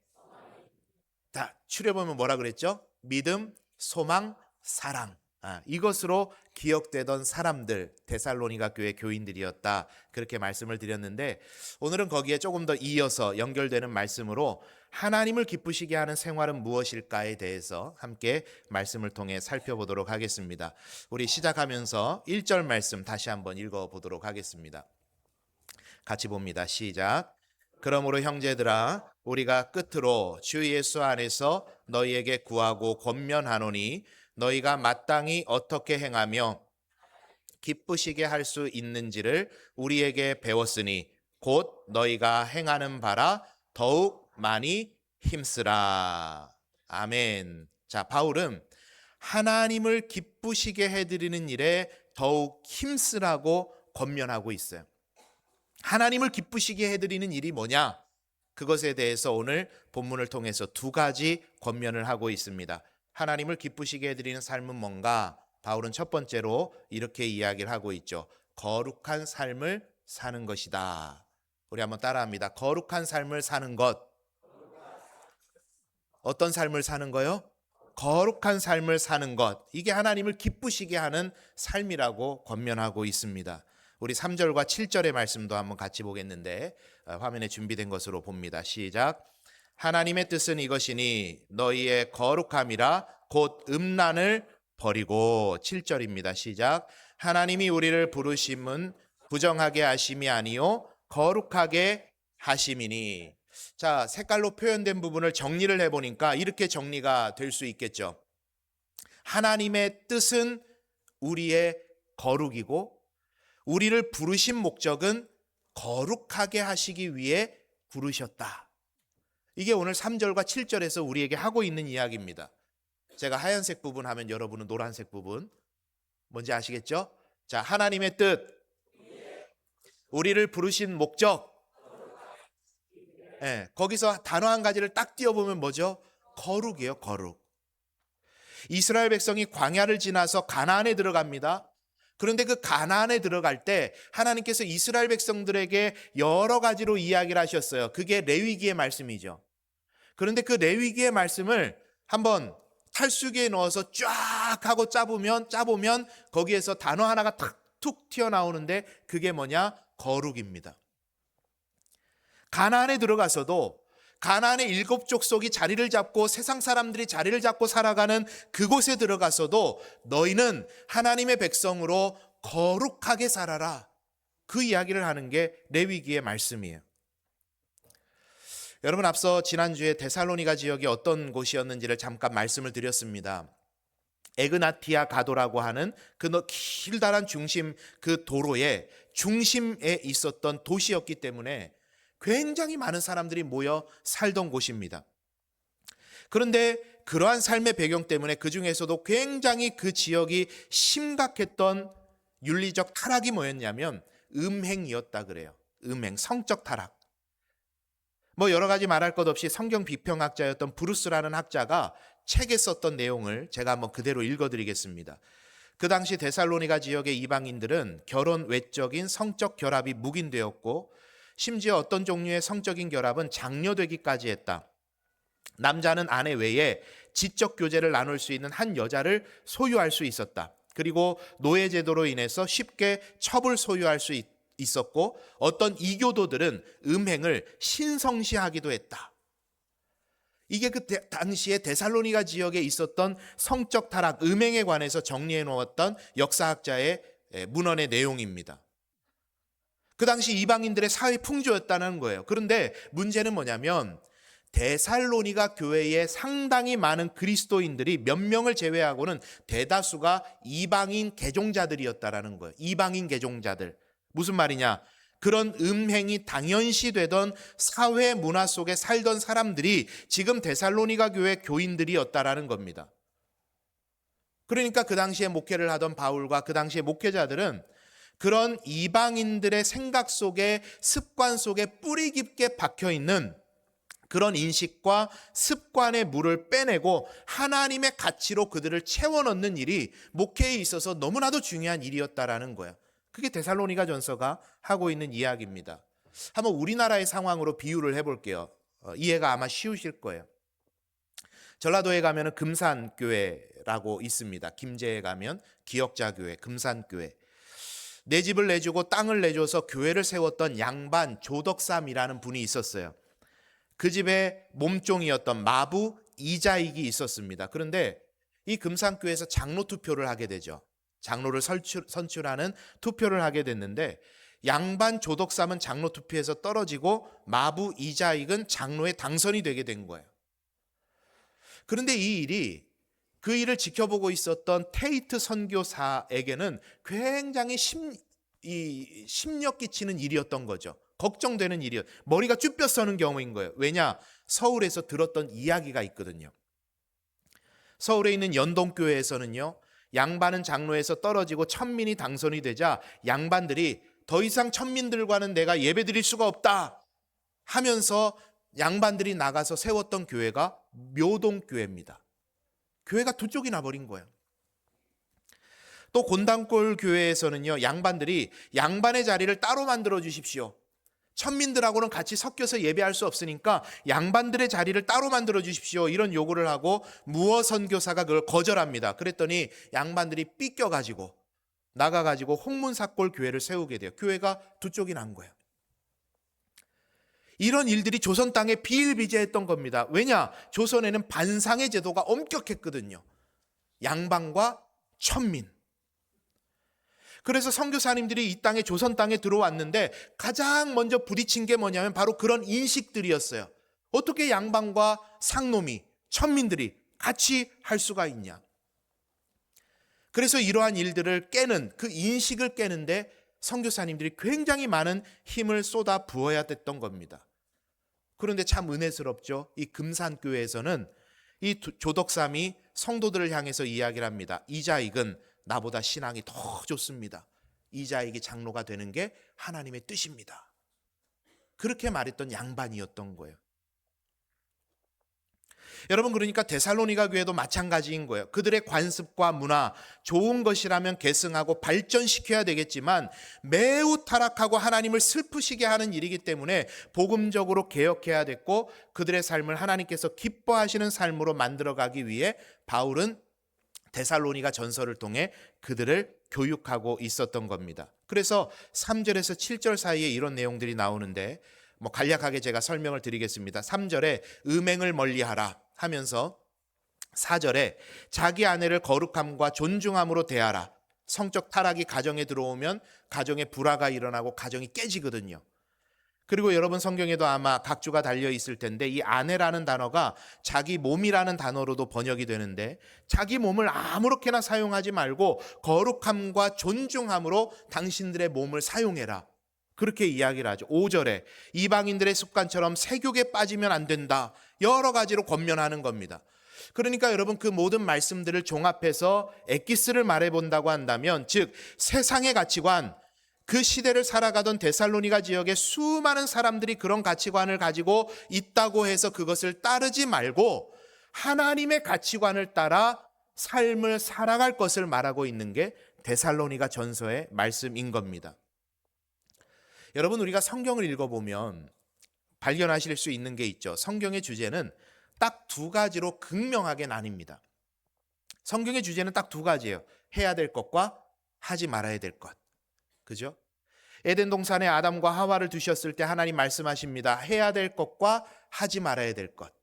다 추려보면 뭐라 그랬죠? 믿음, 소망, 사랑. 이것으로 기억되던 사람들, 데살로니가 교회 교인들이었다. 그렇게 말씀을 드렸는데, 오늘은 거기에 조금 더 이어서 연결되는 말씀으로 하나님을 기쁘시게 하는 생활은 무엇일까에 대해서 함께 말씀을 통해 살펴보도록 하겠습니다. 우리 시작하면서 1절 말씀 다시 한번 읽어보도록 하겠습니다. 같이 봅니다. 시작. 그러므로 형제들아, 우리가 끝으로 주 예수 안에서 너희에게 구하고 권면하노니, 너희가 마땅히 어떻게 행하며 기쁘시게 할 수 있는지를 우리에게 배웠으니 곧 너희가 행하는 바라 더욱 많이 힘쓰라. 아멘. 자, 바울은 하나님을 기쁘시게 해드리는 일에 더욱 힘쓰라고 권면하고 있어요. 하나님을 기쁘시게 해드리는 일이 뭐냐? 그것에 대해서 오늘 본문을 통해서 두 가지 권면을 하고 있습니다. 하나님을 기쁘시게 해드리는 삶은 뭔가? 바울은 첫 번째로 이렇게 이야기를 하고 있죠. 거룩한 삶을 사는 것이다. 우리 한번 따라합니다. 거룩한 삶을 사는 것. 어떤 삶을 사는 거요? 거룩한 삶을 사는 것, 이게 하나님을 기쁘시게 하는 삶이라고 권면하고 있습니다. 우리 3절과 7절의 말씀도 한번 같이 보겠는데 화면에 준비된 것으로 봅니다. 시작. 하나님의 뜻은 이것이니 너희의 거룩함이라 곧 음란을 버리고. 7절입니다. 시작. 하나님이 우리를 부르심은 부정하게 하심이 아니요 거룩하게 하심이니. 자, 색깔로 표현된 부분을 정리를 해보니까 이렇게 정리가 될 수 있겠죠. 하나님의 뜻은 우리의 거룩이고 우리를 부르신 목적은 거룩하게 하시기 위해 부르셨다. 이게 오늘 3절과 7절에서 우리에게 하고 있는 이야기입니다. 제가 하얀색 부분 하면 여러분은 노란색 부분 뭔지 아시겠죠? 자, 하나님의 뜻, 우리를 부르신 목적. 거기서 단어 한 가지를 딱 띄워보면 뭐죠? 거룩이에요. 거룩. 이스라엘 백성이 광야를 지나서 가나안에 들어갑니다. 그런데 그 가나안에 들어갈 때 하나님께서 이스라엘 백성들에게 여러 가지로 이야기를 하셨어요. 그게 레위기의 말씀이죠. 그런데 그 레위기의 말씀을 한번 탈수기에 넣어서 쫙 하고 짜보면 거기에서 단어 하나가 툭 튀어나오는데 그게 뭐냐? 거룩입니다. 가나안에 들어가서도 가나안의 7 족속이 자리를 잡고 세상 사람들이 자리를 잡고 살아가는 그곳에 들어가서도 너희는 하나님의 백성으로 거룩하게 살아라. 그 이야기를 하는 게 레위기의 말씀이에요. 여러분, 앞서 지난주에 데살로니가 지역이 어떤 곳이었는지를 잠깐 말씀을 드렸습니다. 에그나티아 가도라고 하는 그 길다란 중심, 그 도로의 중심에 있었던 도시였기 때문에 굉장히 많은 사람들이 모여 살던 곳입니다. 그런데 그러한 삶의 배경 때문에 그 중에서도 굉장히 그 지역이 심각했던 윤리적 타락이 뭐였냐면 음행이었다 그래요. 음행, 성적 타락. 여러 가지 말할 것 없이 성경 비평학자였던 브루스라는 학자가 책에 썼던 내용을 제가 한번 그대로 읽어드리겠습니다. 그 당시 데살로니가 지역의 이방인들은 결혼 외적인 성적 결합이 묵인되었고 심지어 어떤 종류의 성적인 결합은 장려되기까지 했다. 남자는 아내 외에 지적 교제를 나눌 수 있는 한 여자를 소유할 수 있었다. 그리고 노예제도로 인해서 쉽게 첩을 소유할 수 있었고 어떤 이교도들은 음행을 신성시하기도 했다. 이게 그 당시에 데살로니가 지역에 있었던 성적 타락, 음행에 관해서 정리해 놓았던 역사학자의 문헌의 내용입니다. 그 당시 이방인들의 사회 풍조였다는 거예요. 그런데 문제는 뭐냐면 데살로니가 교회에 상당히 많은 그리스도인들이 몇 명을 제외하고는 대다수가 이방인 개종자들이었다라는 거예요. 이방인 개종자들. 무슨 말이냐? 그런 음행이 당연시되던 사회 문화 속에 살던 사람들이 지금 데살로니가 교회 교인들이었다라는 겁니다. 그러니까 그 당시에 목회를 하던 바울과 그 당시의 목회자들은 그런 이방인들의 생각 속에, 습관 속에 뿌리 깊게 박혀있는 그런 인식과 습관의 물을 빼내고 하나님의 가치로 그들을 채워넣는 일이 목회에 있어서 너무나도 중요한 일이었다라는 거예요. 그게 데살로니가 전서가 하고 있는 이야기입니다. 한번 우리나라의 상황으로 비유를 해볼게요. 이해가 아마 쉬우실 거예요. 전라도에 가면 금산교회라고 있습니다. 김제에 가면 기역자교회, 금산교회. 내 집을 내주고 땅을 내줘서 교회를 세웠던 양반 조덕삼이라는 분이 있었어요. 그 집의 몸종이었던 마부 이자익이 있었습니다. 그런데 이 금산교회에서 장로 투표를 하게 되죠. 장로를 선출하는 투표를 하게 됐는데 양반 조덕삼은 장로 투표에서 떨어지고 마부 이자익은 장로에 당선이 되게 된 거예요. 그런데 이 일이 그 일을 지켜보고 있었던 테이트 선교사에게는 굉장히 심력 끼치는 일이었던 거죠. 걱정되는 일이었어요. 머리가 쭈뼛 서는 경우인 거예요. 왜냐? 서울에서 들었던 이야기가 있거든요. 서울에 있는 연동교회에서는요, 양반은 장로에서 떨어지고 천민이 당선이 되자 양반들이 더 이상 천민들과는 내가 예배드릴 수가 없다 하면서 양반들이 나가서 세웠던 교회가 묘동교회입니다. 교회가 두 쪽이 나버린 거예요. 또 곤단골 교회에서는요, 양반들이 양반의 자리를 따로 만들어 주십시오. 천민들하고는 같이 섞여서 예배할 수 없으니까 양반들의 자리를 따로 만들어 주십시오. 이런 요구를 하고 무어 선교사가 그걸 거절합니다. 그랬더니 양반들이 삐껴가지고 나가가지고 홍문사골 교회를 세우게 돼요. 교회가 두 쪽이 난 거예요. 이런 일들이 조선 땅에 비일비재했던 겁니다. 왜냐? 조선에는 반상의 제도가 엄격했거든요. 양반과 천민. 그래서 선교사님들이 이 땅에 조선 땅에 들어왔는데 가장 먼저 부딪힌 게 뭐냐면 바로 그런 인식들이었어요. 어떻게 양반과 상놈이, 천민들이 같이 할 수가 있냐. 그래서 이러한 일들을 깨는, 그 인식을 깨는데 선교사님들이 굉장히 많은 힘을 쏟아 부어야 됐던 겁니다. 그런데 참 은혜스럽죠. 이 금산교회에서는 이 조덕삼이 성도들을 향해서 이야기를 합니다. 이자익은 나보다 신앙이 더 좋습니다. 이자익이 장로가 되는 게 하나님의 뜻입니다. 그렇게 말했던 양반이었던 거예요. 여러분, 그러니까 데살로니가 교회도 마찬가지인 거예요. 그들의 관습과 문화, 좋은 것이라면 계승하고 발전시켜야 되겠지만 매우 타락하고 하나님을 슬프시게 하는 일이기 때문에 복음적으로 개혁해야 됐고 그들의 삶을 하나님께서 기뻐하시는 삶으로 만들어가기 위해 바울은 데살로니가 전서를 통해 그들을 교육하고 있었던 겁니다. 그래서 3절에서 7절 사이에 이런 내용들이 나오는데 간략하게 제가 설명을 드리겠습니다. 3절에 음행을 멀리하라 하면서 4절에 자기 아내를 거룩함과 존중함으로 대하라. 성적 타락이 가정에 들어오면 가정에 불화가 일어나고 가정이 깨지거든요. 그리고 여러분 성경에도 아마 각주가 달려 있을 텐데 이 아내라는 단어가 자기 몸이라는 단어로도 번역이 되는데 자기 몸을 아무렇게나 사용하지 말고 거룩함과 존중함으로 당신들의 몸을 사용해라. 그렇게 이야기를 하죠. 5절에 이방인들의 습관처럼 세욕에 빠지면 안 된다. 여러 가지로 권면하는 겁니다. 그러니까 여러분 그 모든 말씀들을 종합해서 엑기스를 말해본다고 한다면 즉 세상의 가치관, 그 시대를 살아가던 데살로니가 지역의 수많은 사람들이 그런 가치관을 가지고 있다고 해서 그것을 따르지 말고 하나님의 가치관을 따라 삶을 살아갈 것을 말하고 있는 게 데살로니가 전서의 말씀인 겁니다. 여러분 우리가 성경을 읽어보면 발견하실 수 있는 게 있죠. 성경의 주제는 딱 두 가지로 극명하게 나뉩니다. 성경의 주제는 딱 두 가지예요. 해야 될 것과 하지 말아야 될 것. 그죠? 에덴 동산에 아담과 하와를 두셨을 때 하나님 말씀하십니다. 해야 될 것과 하지 말아야 될 것.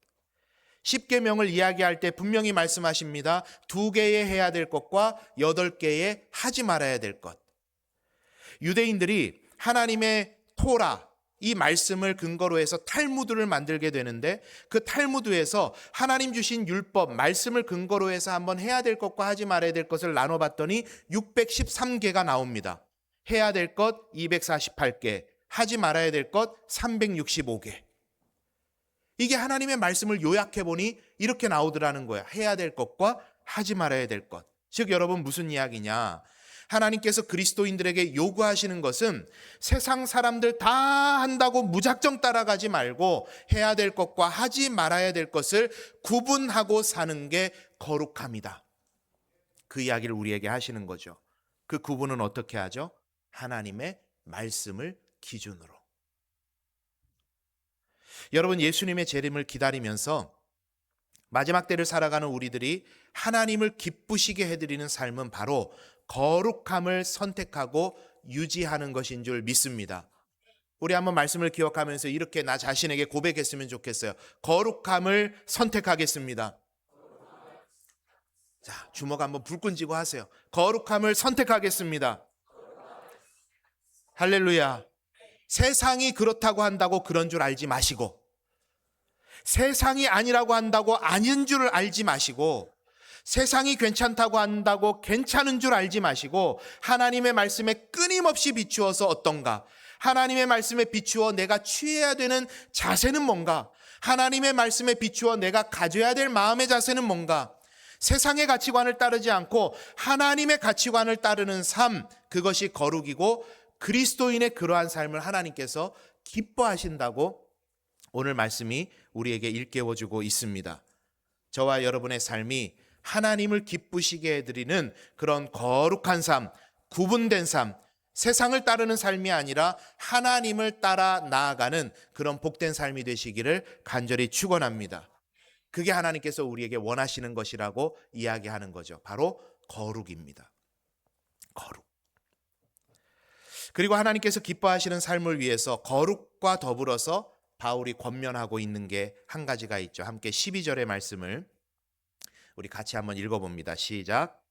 십계명을 이야기할 때 분명히 말씀하십니다. 2개의 해야 될 것과 8개의 하지 말아야 될 것. 유대인들이 하나님의 토라, 이 말씀을 근거로 해서 탈무드를 만들게 되는데 그 탈무드에서 하나님 주신 율법, 말씀을 근거로 해서 한번 해야 될 것과 하지 말아야 될 것을 나눠봤더니 613개가 나옵니다. 해야 될 것 248개, 하지 말아야 될 것 365개. 이게 하나님의 말씀을 요약해보니 이렇게 나오더라는 거야. 해야 될 것과 하지 말아야 될 것. 즉 여러분 무슨 이야기냐? 하나님께서 그리스도인들에게 요구하시는 것은 세상 사람들 다 한다고 무작정 따라가지 말고 해야 될 것과 하지 말아야 될 것을 구분하고 사는 게 거룩함이다. 그 이야기를 우리에게 하시는 거죠. 그 구분은 어떻게 하죠? 하나님의 말씀을 기준으로. 여러분 예수님의 재림을 기다리면서 마지막 때를 살아가는 우리들이 하나님을 기쁘시게 해드리는 삶은 바로 거룩함을 선택하고 유지하는 것인 줄 믿습니다. 우리 한번 말씀을 기억하면서 이렇게 나 자신에게 고백했으면 좋겠어요. 거룩함을 선택하겠습니다. 자, 주먹 한번 불끈 쥐고 하세요. 거룩함을 선택하겠습니다. 할렐루야. 세상이 그렇다고 한다고 그런 줄 알지 마시고, 세상이 아니라고 한다고 아닌 줄 알지 마시고, 세상이 괜찮다고 한다고 괜찮은 줄 알지 마시고 하나님의 말씀에 끊임없이 비추어서 어떤가? 하나님의 말씀에 비추어 내가 취해야 되는 자세는 뭔가? 하나님의 말씀에 비추어 내가 가져야 될 마음의 자세는 뭔가? 세상의 가치관을 따르지 않고 하나님의 가치관을 따르는 삶, 그것이 거룩이고 그리스도인의 그러한 삶을 하나님께서 기뻐하신다고 오늘 말씀이 우리에게 일깨워주고 있습니다. 저와 여러분의 삶이 하나님을 기쁘시게 해드리는 그런 거룩한 삶, 구분된 삶, 세상을 따르는 삶이 아니라 하나님을 따라 나아가는 그런 복된 삶이 되시기를 간절히 축원합니다. 그게 하나님께서 우리에게 원하시는 것이라고 이야기하는 거죠. 바로 거룩입니다. 거룩. 그리고 하나님께서 기뻐하시는 삶을 위해서 거룩과 더불어서 바울이 권면하고 있는 게 한 가지가 있죠. 함께 12절의 말씀을 우리 같이 한번 읽어봅니다. 시작.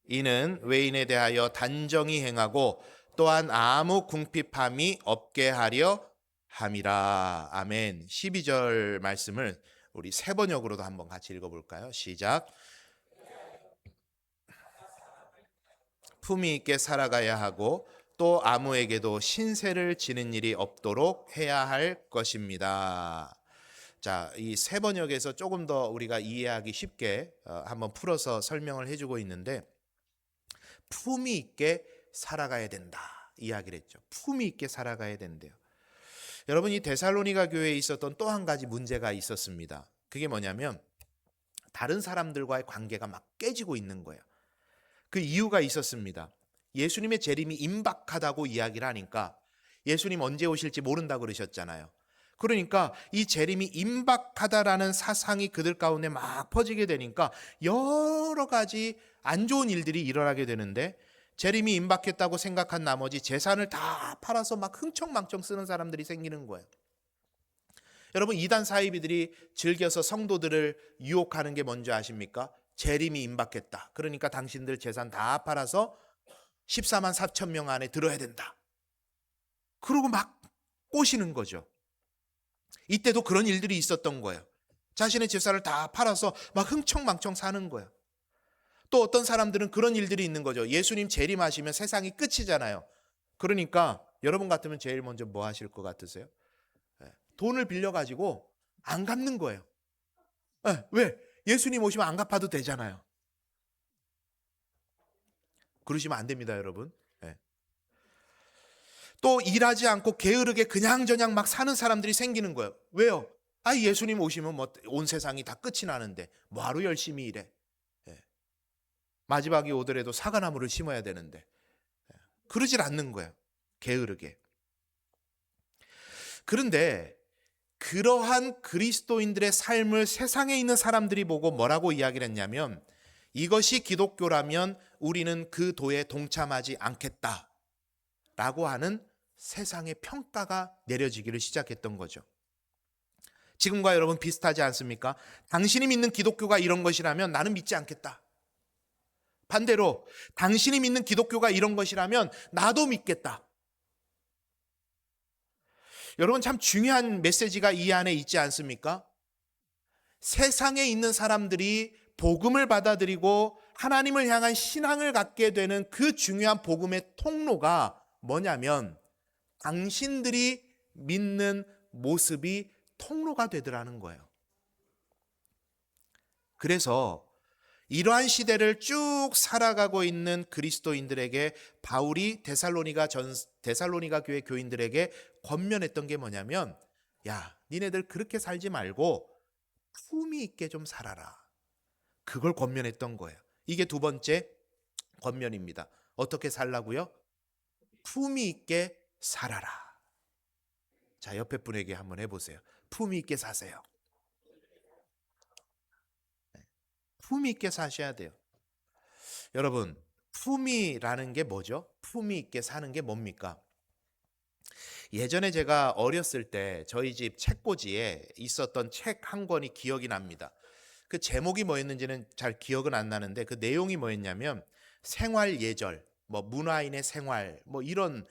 이는 외인에 대하여 단정히 행하고 또한 아무 궁핍함이 없게 하려 함이라. 아멘. 12절 말씀을 우리 세 번역으로도 한번 같이 읽어볼까요? 시작. 품위 있게 살아가야 하고 또 아무에게도 신세를 지는 일이 없도록 해야 할 것입니다. 자, 이 세 번역에서 조금 더 우리가 이해하기 쉽게 한번 풀어서 설명을 해주고 있는데, 품위 있게 살아가야 된다 이야기를 했죠. 품위 있게 살아가야 된대요. 여러분, 이 데살로니가 교회에 있었던 또 한 가지 문제가 있었습니다. 그게 뭐냐면 다른 사람들과의 관계가 막 깨지고 있는 거예요. 그 이유가 있었습니다. 예수님의 재림이 임박하다고 이야기를 하니까 예수님 언제 오실지 모른다고 그러셨잖아요. 그러니까 이 재림이 임박하다라는 사상이 그들 가운데 막 퍼지게 되니까 여러 가지 안 좋은 일들이 일어나게 되는데, 재림이 임박했다고 생각한 나머지 재산을 다 팔아서 막 흥청망청 쓰는 사람들이 생기는 거예요. 여러분, 이단 사이비들이 즐겨서 성도들을 유혹하는 게 뭔지 아십니까? 재림이 임박했다. 그러니까 당신들 재산 다 팔아서 14만 4천 명 안에 들어야 된다. 그러고 막 꼬시는 거죠. 이때도 그런 일들이 있었던 거예요. 자신의 재산을 다 팔아서 막 흥청망청 사는 거예요. 또 어떤 사람들은 그런 일들이 있는 거죠. 예수님 재림하시면 세상이 끝이잖아요. 그러니까 여러분 같으면 제일 먼저 뭐 하실 것 같으세요? 돈을 빌려가지고 안 갚는 거예요. 왜? 예수님 오시면 안 갚아도 되잖아요. 그러시면 안 됩니다, 여러분. 또 일하지 않고 게으르게 그냥저냥 막 사는 사람들이 생기는 거예요. 왜요? 예수님 오시면 뭐 온 세상이 다 끝이 나는데 뭐하러 열심히 일해? 마지막이 오더라도 사과나무를 심어야 되는데 그러질 않는 거예요. 게으르게. 그런데 그러한 그리스도인들의 삶을 세상에 있는 사람들이 보고 뭐라고 이야기를 했냐면, 이것이 기독교라면 우리는 그 도에 동참하지 않겠다라고 하는 세상의 평가가 내려지기를 시작했던 거죠. 지금과 여러분 비슷하지 않습니까? 당신이 믿는 기독교가 이런 것이라면 나는 믿지 않겠다. 반대로 당신이 믿는 기독교가 이런 것이라면 나도 믿겠다. 여러분, 참 중요한 메시지가 이 안에 있지 않습니까? 세상에 있는 사람들이 복음을 받아들이고 하나님을 향한 신앙을 갖게 되는 그 중요한 복음의 통로가 뭐냐면 당신들이 믿는 모습이 통로가 되더라는 거예요. 그래서 이러한 시대를 쭉 살아가고 있는 그리스도인들에게 바울이 데살로니가 교회 교인들에게 권면했던 게 뭐냐면, 야, 니네들 그렇게 살지 말고 품위 있게 좀 살아라. 그걸 권면했던 거예요. 이게 두 번째 권면입니다. 어떻게 살라고요? 품위 있게 살아라. 자, 옆에 분에게 한번 해보세요. 품위 있게 사세요. 품위 있게 사셔야 돼요. 여러분, 품위라는 게 뭐죠? 품위 있게 사는 게 뭡니까? 예전에 제가 어렸을 때 저희 집 책꽂이에 있었던 책 한 권이 기억이 납니다. 그 제목이 뭐였는지는 잘 기억은 안 나는데 그 내용이 뭐였냐면 생활 예절, 뭐 문화인의 생활, 뭐 이런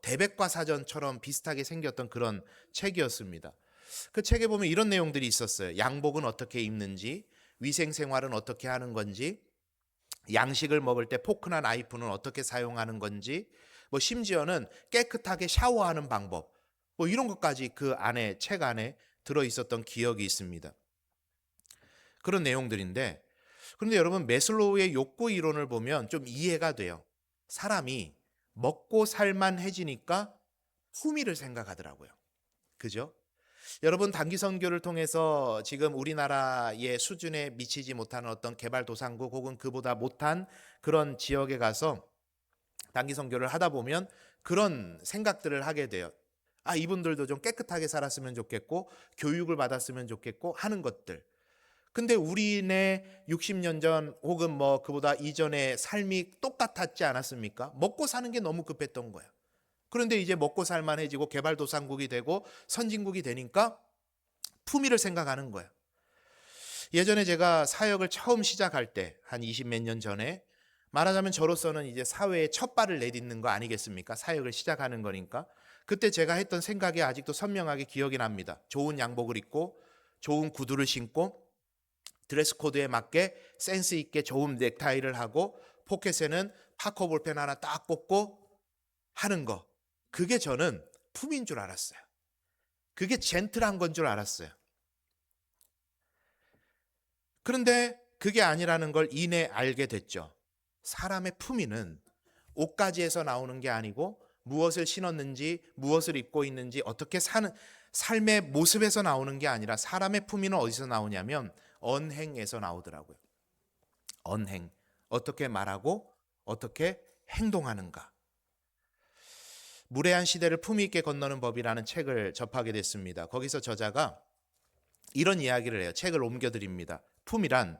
대백과 사전처럼 비슷하게 생겼던 그런 책이었습니다. 그 책에 보면 이런 내용들이 있었어요. 양복은 어떻게 입는지, 위생생활은 어떻게 하는 건지, 양식을 먹을 때 포크나 나이프는 어떻게 사용하는 건지, 뭐 심지어는 깨끗하게 샤워하는 방법, 뭐 이런 것까지 그 안에, 책 안에 들어있었던 기억이 있습니다. 그런 내용들인데, 그런데 여러분, 매슬로우의 욕구 이론을 보면 좀 이해가 돼요. 사람이 먹고 살만해지니까 품위를 생각하더라고요. 그죠? 여러분, 단기 선교를 통해서 지금 우리나라의 수준에 미치지 못하는 어떤 개발도상국 혹은 그보다 못한 그런 지역에 가서 단기 선교를 하다 보면 그런 생각들을 하게 돼요. 아, 이분들도 좀 깨끗하게 살았으면 좋겠고 교육을 받았으면 좋겠고 하는 것들. 근데 우리네 60년 전 혹은 뭐 그보다 이전의 삶이 똑같았지 않았습니까? 먹고 사는 게 너무 급했던 거예요. 그런데 이제 먹고 살만해지고 개발도상국이 되고 선진국이 되니까 품위를 생각하는 거예요. 예전에 제가 사역을 처음 시작할 때 한 20 몇 년 전에 말하자면 저로서는 이제 사회에 첫 발을 내딛는 거 아니겠습니까? 사역을 시작하는 거니까. 그때 제가 했던 생각이 아직도 선명하게 기억이 납니다. 좋은 양복을 입고 좋은 구두를 신고 드레스 코드에 맞게 센스 있게 좋은 넥타이를 하고 포켓에는 파커 볼펜 하나 딱 꽂고 하는 거. 그게 저는 품인 줄 알았어요. 그게 젠틀한 건 줄 알았어요. 그런데 그게 아니라는 걸 이내 알게 됐죠. 사람의 품위는 옷가지에서 나오는 게 아니고 무엇을 신었는지, 무엇을 입고 있는지, 어떻게 사는 삶의 모습에서 나오는 게 아니라 사람의 품위는 어디서 나오냐면 언행에서 나오더라고요. 언행. 어떻게 말하고 어떻게 행동하는가. 무례한 시대를 품위 있게 건너는 법이라는 책을 접하게 됐습니다. 거기서 저자가 이런 이야기를 해요. 책을 옮겨드립니다. 품이란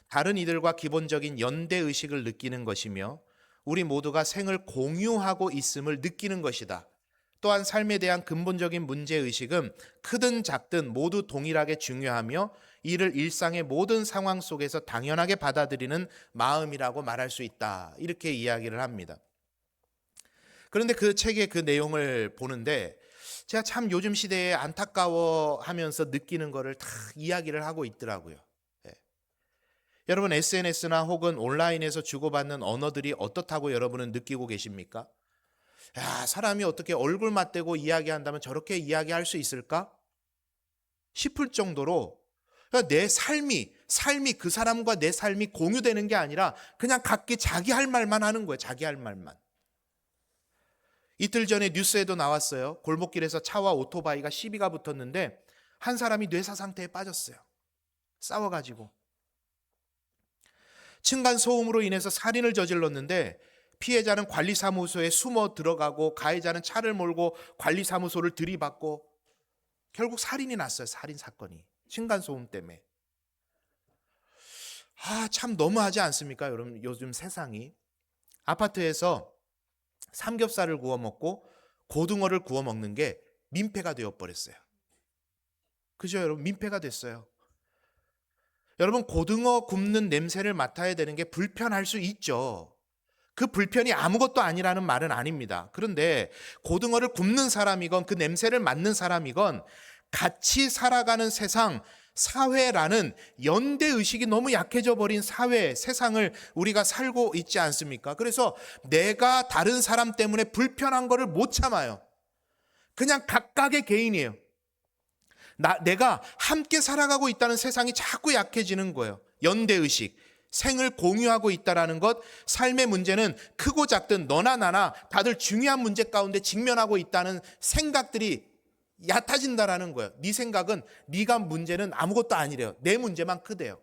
다른 이들과 기본적인 연대의식을 느끼는 것이며 우리 모두가 생을 공유하고 있음을 느끼는 것이다. 또한 삶에 대한 근본적인 문제의식은 크든 작든 모두 동일하게 중요하며 이를 일상의 모든 상황 속에서 당연하게 받아들이는 마음이라고 말할 수 있다. 이렇게 이야기를 합니다. 그런데 그 책의 그 내용을 보는데 제가 참 요즘 시대에 안타까워하면서 느끼는 거를 다 이야기를 하고 있더라고요. 여러분 SNS나 혹은 온라인에서 주고받는 언어들이 어떻다고 여러분은 느끼고 계십니까? 야, 사람이 어떻게 얼굴 맞대고 이야기한다면 저렇게 이야기할 수 있을까? 싶을 정도로 내 삶이 그 사람과 내 삶이 공유되는 게 아니라 그냥 각기 자기 할 말만 하는 거예요. 자기 할 말만. 이틀 전에 뉴스에도 나왔어요. 골목길에서 차와 오토바이가 시비가 붙었는데 한 사람이 뇌사 상태에 빠졌어요. 싸워가지고. 층간소음으로 인해서 살인을 저질렀는데 피해자는 관리사무소에 숨어 들어가고 가해자는 차를 몰고 관리사무소를 들이받고 결국 살인이 났어요. 살인 사건이. 층간소음 때문에. 참 너무하지 않습니까? 여러분 요즘 세상이. 아파트에서 삼겹살을 구워 먹고 고등어를 구워 먹는 게 민폐가 되어버렸어요. 그죠 여러분? 민폐가 됐어요. 여러분 고등어 굽는 냄새를 맡아야 되는 게 불편할 수 있죠. 그 불편이 아무것도 아니라는 말은 아닙니다. 그런데 고등어를 굽는 사람이건 그 냄새를 맡는 사람이건 같이 살아가는 세상, 사회라는 연대의식이 너무 약해져 버린 사회, 세상을 우리가 살고 있지 않습니까? 그래서 내가 다른 사람 때문에 불편한 거를 못 참아요. 그냥 각각의 개인이에요. 내가 함께 살아가고 있다는 세상이 자꾸 약해지는 거예요. 연대의식, 생을 공유하고 있다는 것, 삶의 문제는 크고 작든 너나 나나 다들 중요한 문제 가운데 직면하고 있다는 생각들이 얕아진다라는 거예요. 네 생각은 네가 문제는 아무것도 아니래요. 내 문제만 크대요.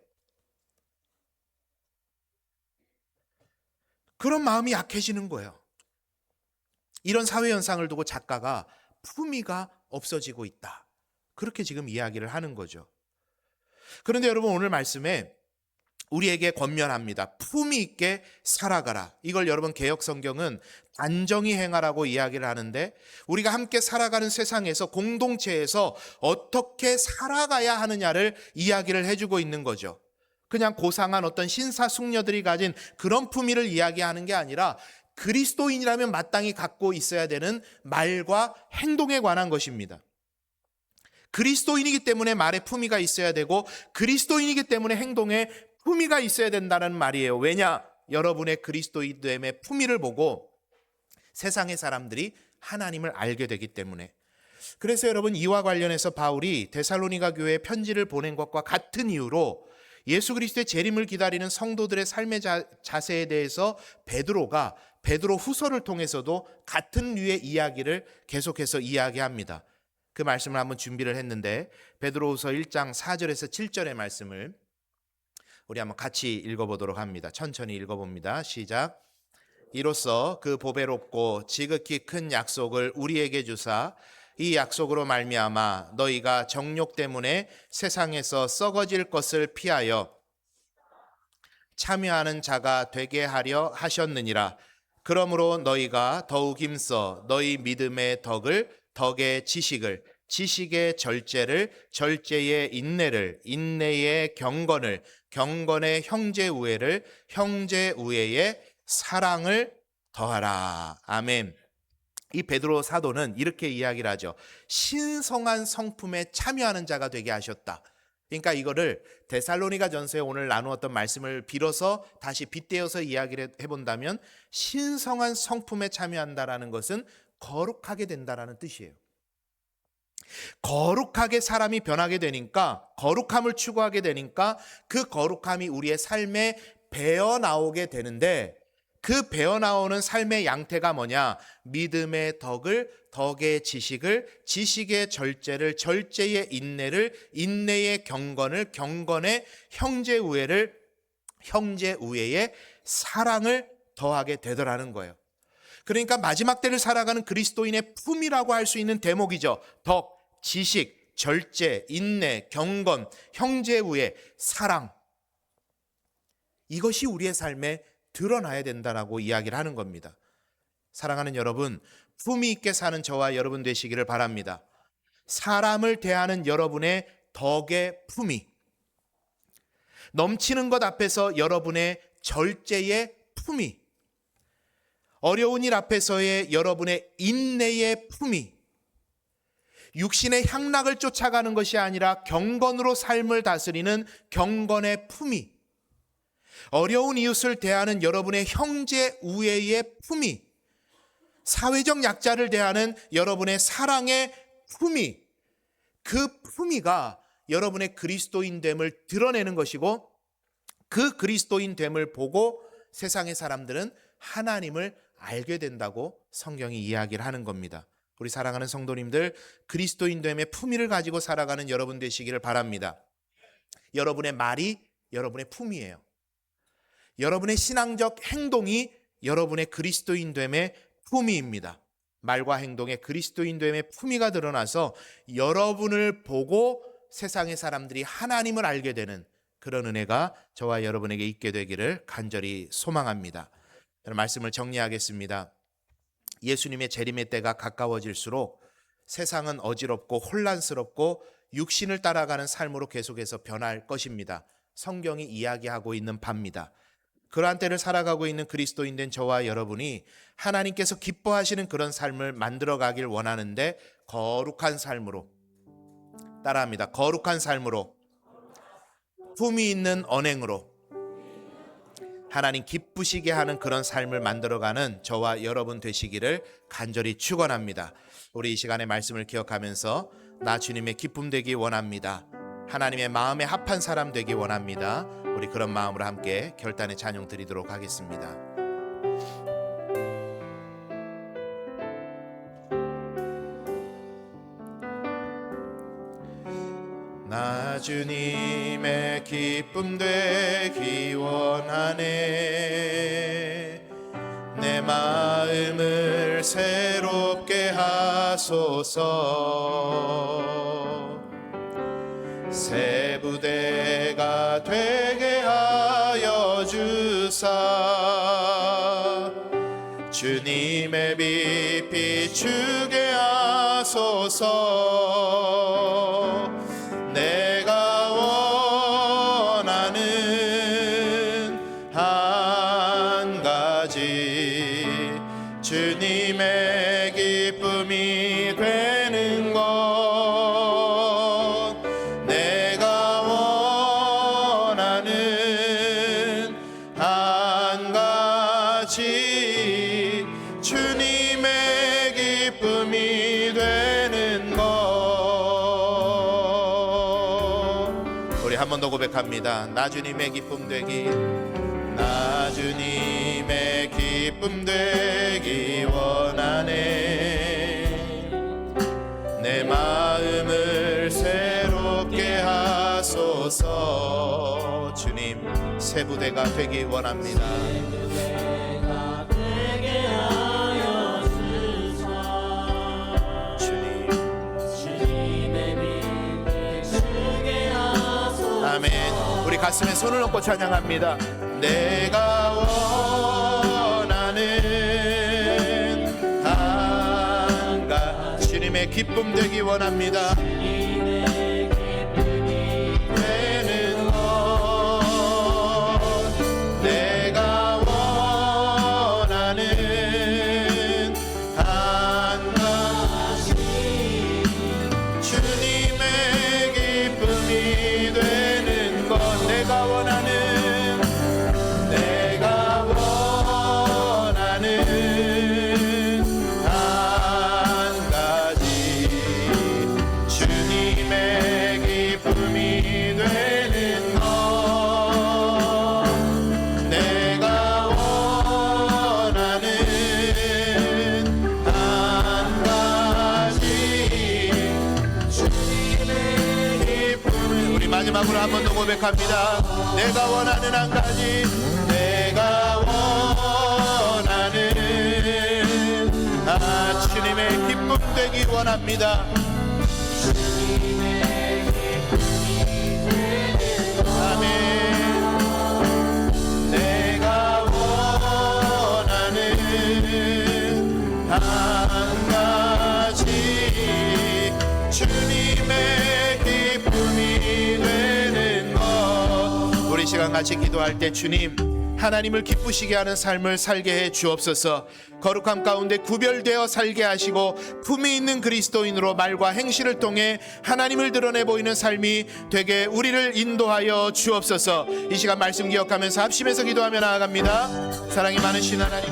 그런 마음이 약해지는 거예요. 이런 사회 현상을 두고 작가가 품위가 없어지고 있다. 그렇게 지금 이야기를 하는 거죠. 그런데 여러분 오늘 말씀에 우리에게 권면합니다. 품위 있게 살아가라. 이걸 여러분 개역 성경은 단정히 행하라고 이야기를 하는데 우리가 함께 살아가는 세상에서 공동체에서 어떻게 살아가야 하느냐를 이야기를 해주고 있는 거죠. 그냥 고상한 어떤 신사숙녀들이 가진 그런 품위를 이야기하는 게 아니라 그리스도인이라면 마땅히 갖고 있어야 되는 말과 행동에 관한 것입니다. 그리스도인이기 때문에 말에 품위가 있어야 되고 그리스도인이기 때문에 행동에 품위가 있어야 된다는 말이에요. 왜냐? 여러분의 그리스도인됨의 품위를 보고 세상의 사람들이 하나님을 알게 되기 때문에. 그래서 여러분 이와 관련해서 바울이 데살로니가 교회에 편지를 보낸 것과 같은 이유로 예수 그리스도의 재림을 기다리는 성도들의 삶의 자세에 대해서 베드로 후서를 통해서도 같은 류의 이야기를 계속해서 이야기합니다. 그 말씀을 한번 준비를 했는데 베드로후서 1장 4절에서 7절의 말씀을 우리 한번 같이 읽어보도록 합니다. 천천히 읽어봅니다. 시작. 이로써 그 보배롭고 지극히 큰 약속을 우리에게 주사 이 약속으로 말미암아 너희가 정욕 때문에 세상에서 썩어질 것을 피하여 참여하는 자가 되게 하려 하셨느니라. 그러므로 너희가 더욱 힘써 너희 믿음의 덕의 지식을, 지식의 절제를, 절제의 인내를, 인내의 경건을, 경건의 형제 우애를, 형제 우애의 사랑을 더하라. 아멘. 이 베드로 사도는 이렇게 이야기를 하죠. 신성한 성품에 참여하는 자가 되게 하셨다. 그러니까 이거를 데살로니가 전서에 오늘 나누었던 말씀을 빌어서 다시 빗대어서 이야기를 해본다면 신성한 성품에 참여한다라는 것은 거룩하게 된다라는 뜻이에요. 거룩하게 사람이 변하게 되니까, 거룩함을 추구하게 되니까 그 거룩함이 우리의 삶에 배어 나오게 되는데, 그 배어 나오는 삶의 양태가 뭐냐? 믿음의 덕의 지식을, 지식의 절제를, 절제의 인내를, 인내의 경건을, 경건의 형제 우애를, 형제 우애의 사랑을 더하게 되더라는 거예요. 그러니까 마지막 때를 살아가는 그리스도인의 품이라고 할 수 있는 대목이죠. 덕, 지식, 절제, 인내, 경건, 형제 우애, 사랑. 이것이 우리의 삶에 드러나야 된다라고 이야기를 하는 겁니다. 사랑하는 여러분, 품위 있게 사는 저와 여러분 되시기를 바랍니다. 사람을 대하는 여러분의 덕의 품위, 넘치는 것 앞에서 여러분의 절제의 품위, 어려운 일 앞에서의 여러분의 인내의 품위, 육신의 향락을 쫓아가는 것이 아니라 경건으로 삶을 다스리는 경건의 품위, 어려운 이웃을 대하는 여러분의 형제 우애의 품위, 사회적 약자를 대하는 여러분의 사랑의 품위, 그 품위가 여러분의 그리스도인됨을 드러내는 것이고, 그 그리스도인됨을 보고 세상의 사람들은 하나님을 알게 된다고 성경이 이야기를 하는 겁니다. 우리 사랑하는 성도님들, 그리스도인됨의 품위를 가지고 살아가는 여러분 되시기를 바랍니다. 여러분의 말이 여러분의 품위예요. 여러분의 신앙적 행동이 여러분의 그리스도인됨의 품위입니다. 말과 행동에 그리스도인됨의 품위가 드러나서 여러분을 보고 세상의 사람들이 하나님을 알게 되는 그런 은혜가 저와 여러분에게 있게 되기를 간절히 소망합니다. 말씀을 정리하겠습니다. 예수님의 재림의 때가 가까워질수록 세상은 어지럽고 혼란스럽고 육신을 따라가는 삶으로 계속해서 변할 것입니다. 성경이 이야기하고 있는 바입니다. 그러한 때를 살아가고 있는 그리스도인 된 저와 여러분이 하나님께서 기뻐하시는 그런 삶을 만들어가길 원하는데, 거룩한 삶으로, 따라합니다. 거룩한 삶으로, 품위 있는 언행으로 하나님 기쁘시게 하는 그런 삶을 만들어가는 저와 여러분 되시기를 간절히 축원합니다. 우리 이 시간의 말씀을 기억하면서 나 주님의 기쁨 되기 원합니다. 하나님의 마음에 합한 사람 되기 원합니다. 우리 그런 마음으로 함께 결단의 찬양 드리도록 하겠습니다. 나 주님의 기쁨 되기 원하네. 내 마음을 새롭게 하소서. 새 부대가 되게 하여 주사. 주님의 빛 비추게 하소서. 내가 원하는 한 가지, 주님의 기쁨이 되는 것. 내가 원하는 한 가지, 주님의 기쁨이 되는 것. 한 번 더 고백합니다. 나 주님의 기쁨 되기, 나 주님의 기쁨 되기 원하네. 내 마음을 새롭게 하소서. 주님, 새 부대가 되기 원합니다. 우리 가슴에 손을 얹고 찬양합니다. 내가 원하는 한 가지 주님의 기쁨 되기 원합니다. 되는 것 내가 원하는 한 가지 주님의 기쁨이 되는 것 내가 원하는 한 가지 주님의 기쁨이 되는 것 내가 원하는 한 가지 주님의 기쁨이 우리 마지막으로 한 번 더 고백합니다. 내가 원하는 한 가지 내가 원하는 주님의 기쁨 되기 원합니다. 아멘. 내가 원하는 한 가지 주님의 기쁨이 되는 것 우리 시간 같이 기도할 때 주님 하나님을 기쁘시게 하는 삶을 살게 해 주옵소서. 거룩함 가운데 구별되어 살게 하시고 품위 있는 그리스도인으로 말과 행실을 통해 하나님을 드러내 보이는 삶이 되게 우리를 인도하여 주옵소서. 이 시간 말씀 기억하면서 합심해서 기도하며 나아갑니다. 사랑이 많으신 하나님,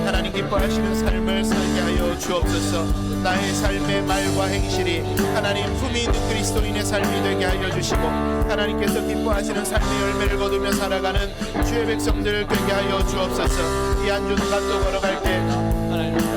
하나님 기뻐하시는 삶을 살게 하여 주옵소서. 나의 삶의 말과 행실이 하나님 품이 있는 그리스도인의 삶이 되게 하여 주시고 하나님께서 기뻐하시는 삶의 열매를 거두며 살아가는 주의 백성들 되게 하여 주옵소서. 이 한 주는 간도 걸어갈 때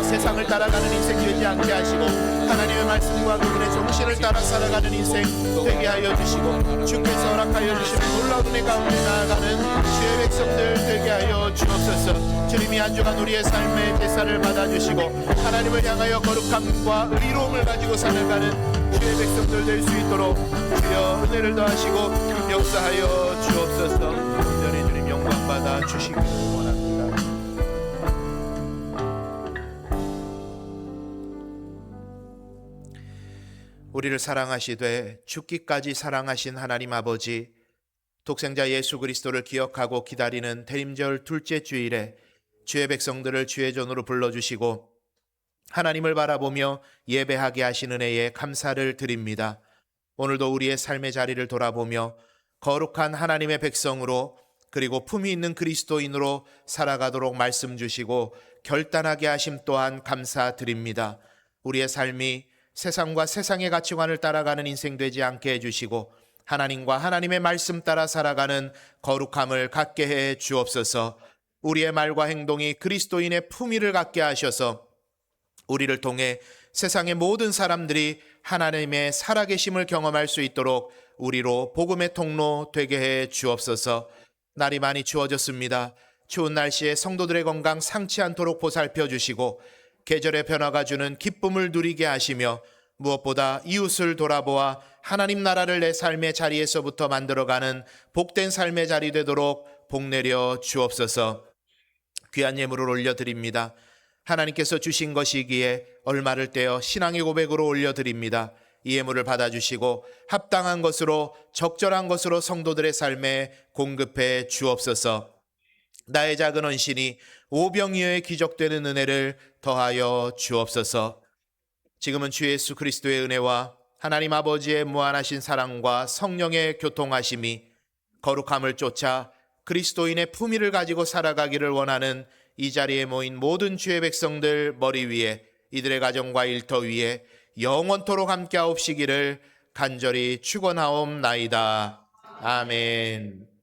세상을 따라가는 인생 되지 않게 하시고 하나님의 말씀과 그분의 정신을 따라 살아가는 인생 되게 하여 주시고 주께서 허락하여 주시는 놀라운 은혜 가운데 나아가는 주의 백성들 되게 하여 주옵소서. 주님이 한 주간 우리의 삶의 제사를 받아주시고 하나님을 향하여 거룩함과 의로움을 가지고 살아가는 주의 백성들 될 수 있도록 주여 은혜를 더하시고 역사하여 주옵소서. 온전히 주님 영광받아 주시기 원합니다. 우리를 사랑하시되 죽기까지 사랑하신 하나님 아버지, 독생자 예수 그리스도를 기억하고 기다리는 대림절 둘째 주일에 주의 백성들을 주의 전으로 불러주시고 하나님을 바라보며 예배하게 하신 은혜에 감사를 드립니다. 오늘도 우리의 삶의 자리를 돌아보며 거룩한 하나님의 백성으로 그리고 품이 있는 그리스도인으로 살아가도록 말씀 주시고 결단하게 하심 또한 감사드립니다. 우리의 삶이 세상과 세상의 가치관을 따라가는 인생 되지 않게 해주시고 하나님과 하나님의 말씀 따라 살아가는 거룩함을 갖게 해 주옵소서. 우리의 말과 행동이 그리스도인의 품위를 갖게 하셔서 우리를 통해 세상의 모든 사람들이 하나님의 살아계심을 경험할 수 있도록 우리로 복음의 통로 되게 해 주옵소서. 날이 많이 추워졌습니다. 추운 날씨에 성도들의 건강 상치 않도록 보살펴 주시고 계절의 변화가 주는 기쁨을 누리게 하시며 무엇보다 이웃을 돌아보아 하나님 나라를 내 삶의 자리에서부터 만들어가는 복된 삶의 자리 되도록 복내려 주옵소서. 귀한 예물을 올려드립니다. 하나님께서 주신 것이기에 얼마를 떼어 신앙의 고백으로 올려드립니다. 이 예물을 받아주시고 합당한 것으로 적절한 것으로 성도들의 삶에 공급해 주옵소서. 나의 작은 헌신이 오병이어에 기적되는 은혜를 더하여 주옵소서. 지금은 주 예수 그리스도의 은혜와 하나님 아버지의 무한하신 사랑과 성령의 교통하심이 거룩함을 쫓아 그리스도인의 품위를 가지고 살아가기를 원하는 이 자리에 모인 모든 주의 백성들 머리 위에 이들의 가정과 일터 위에 영원토록 함께 하옵시기를 간절히 축원하옵나이다. 아멘.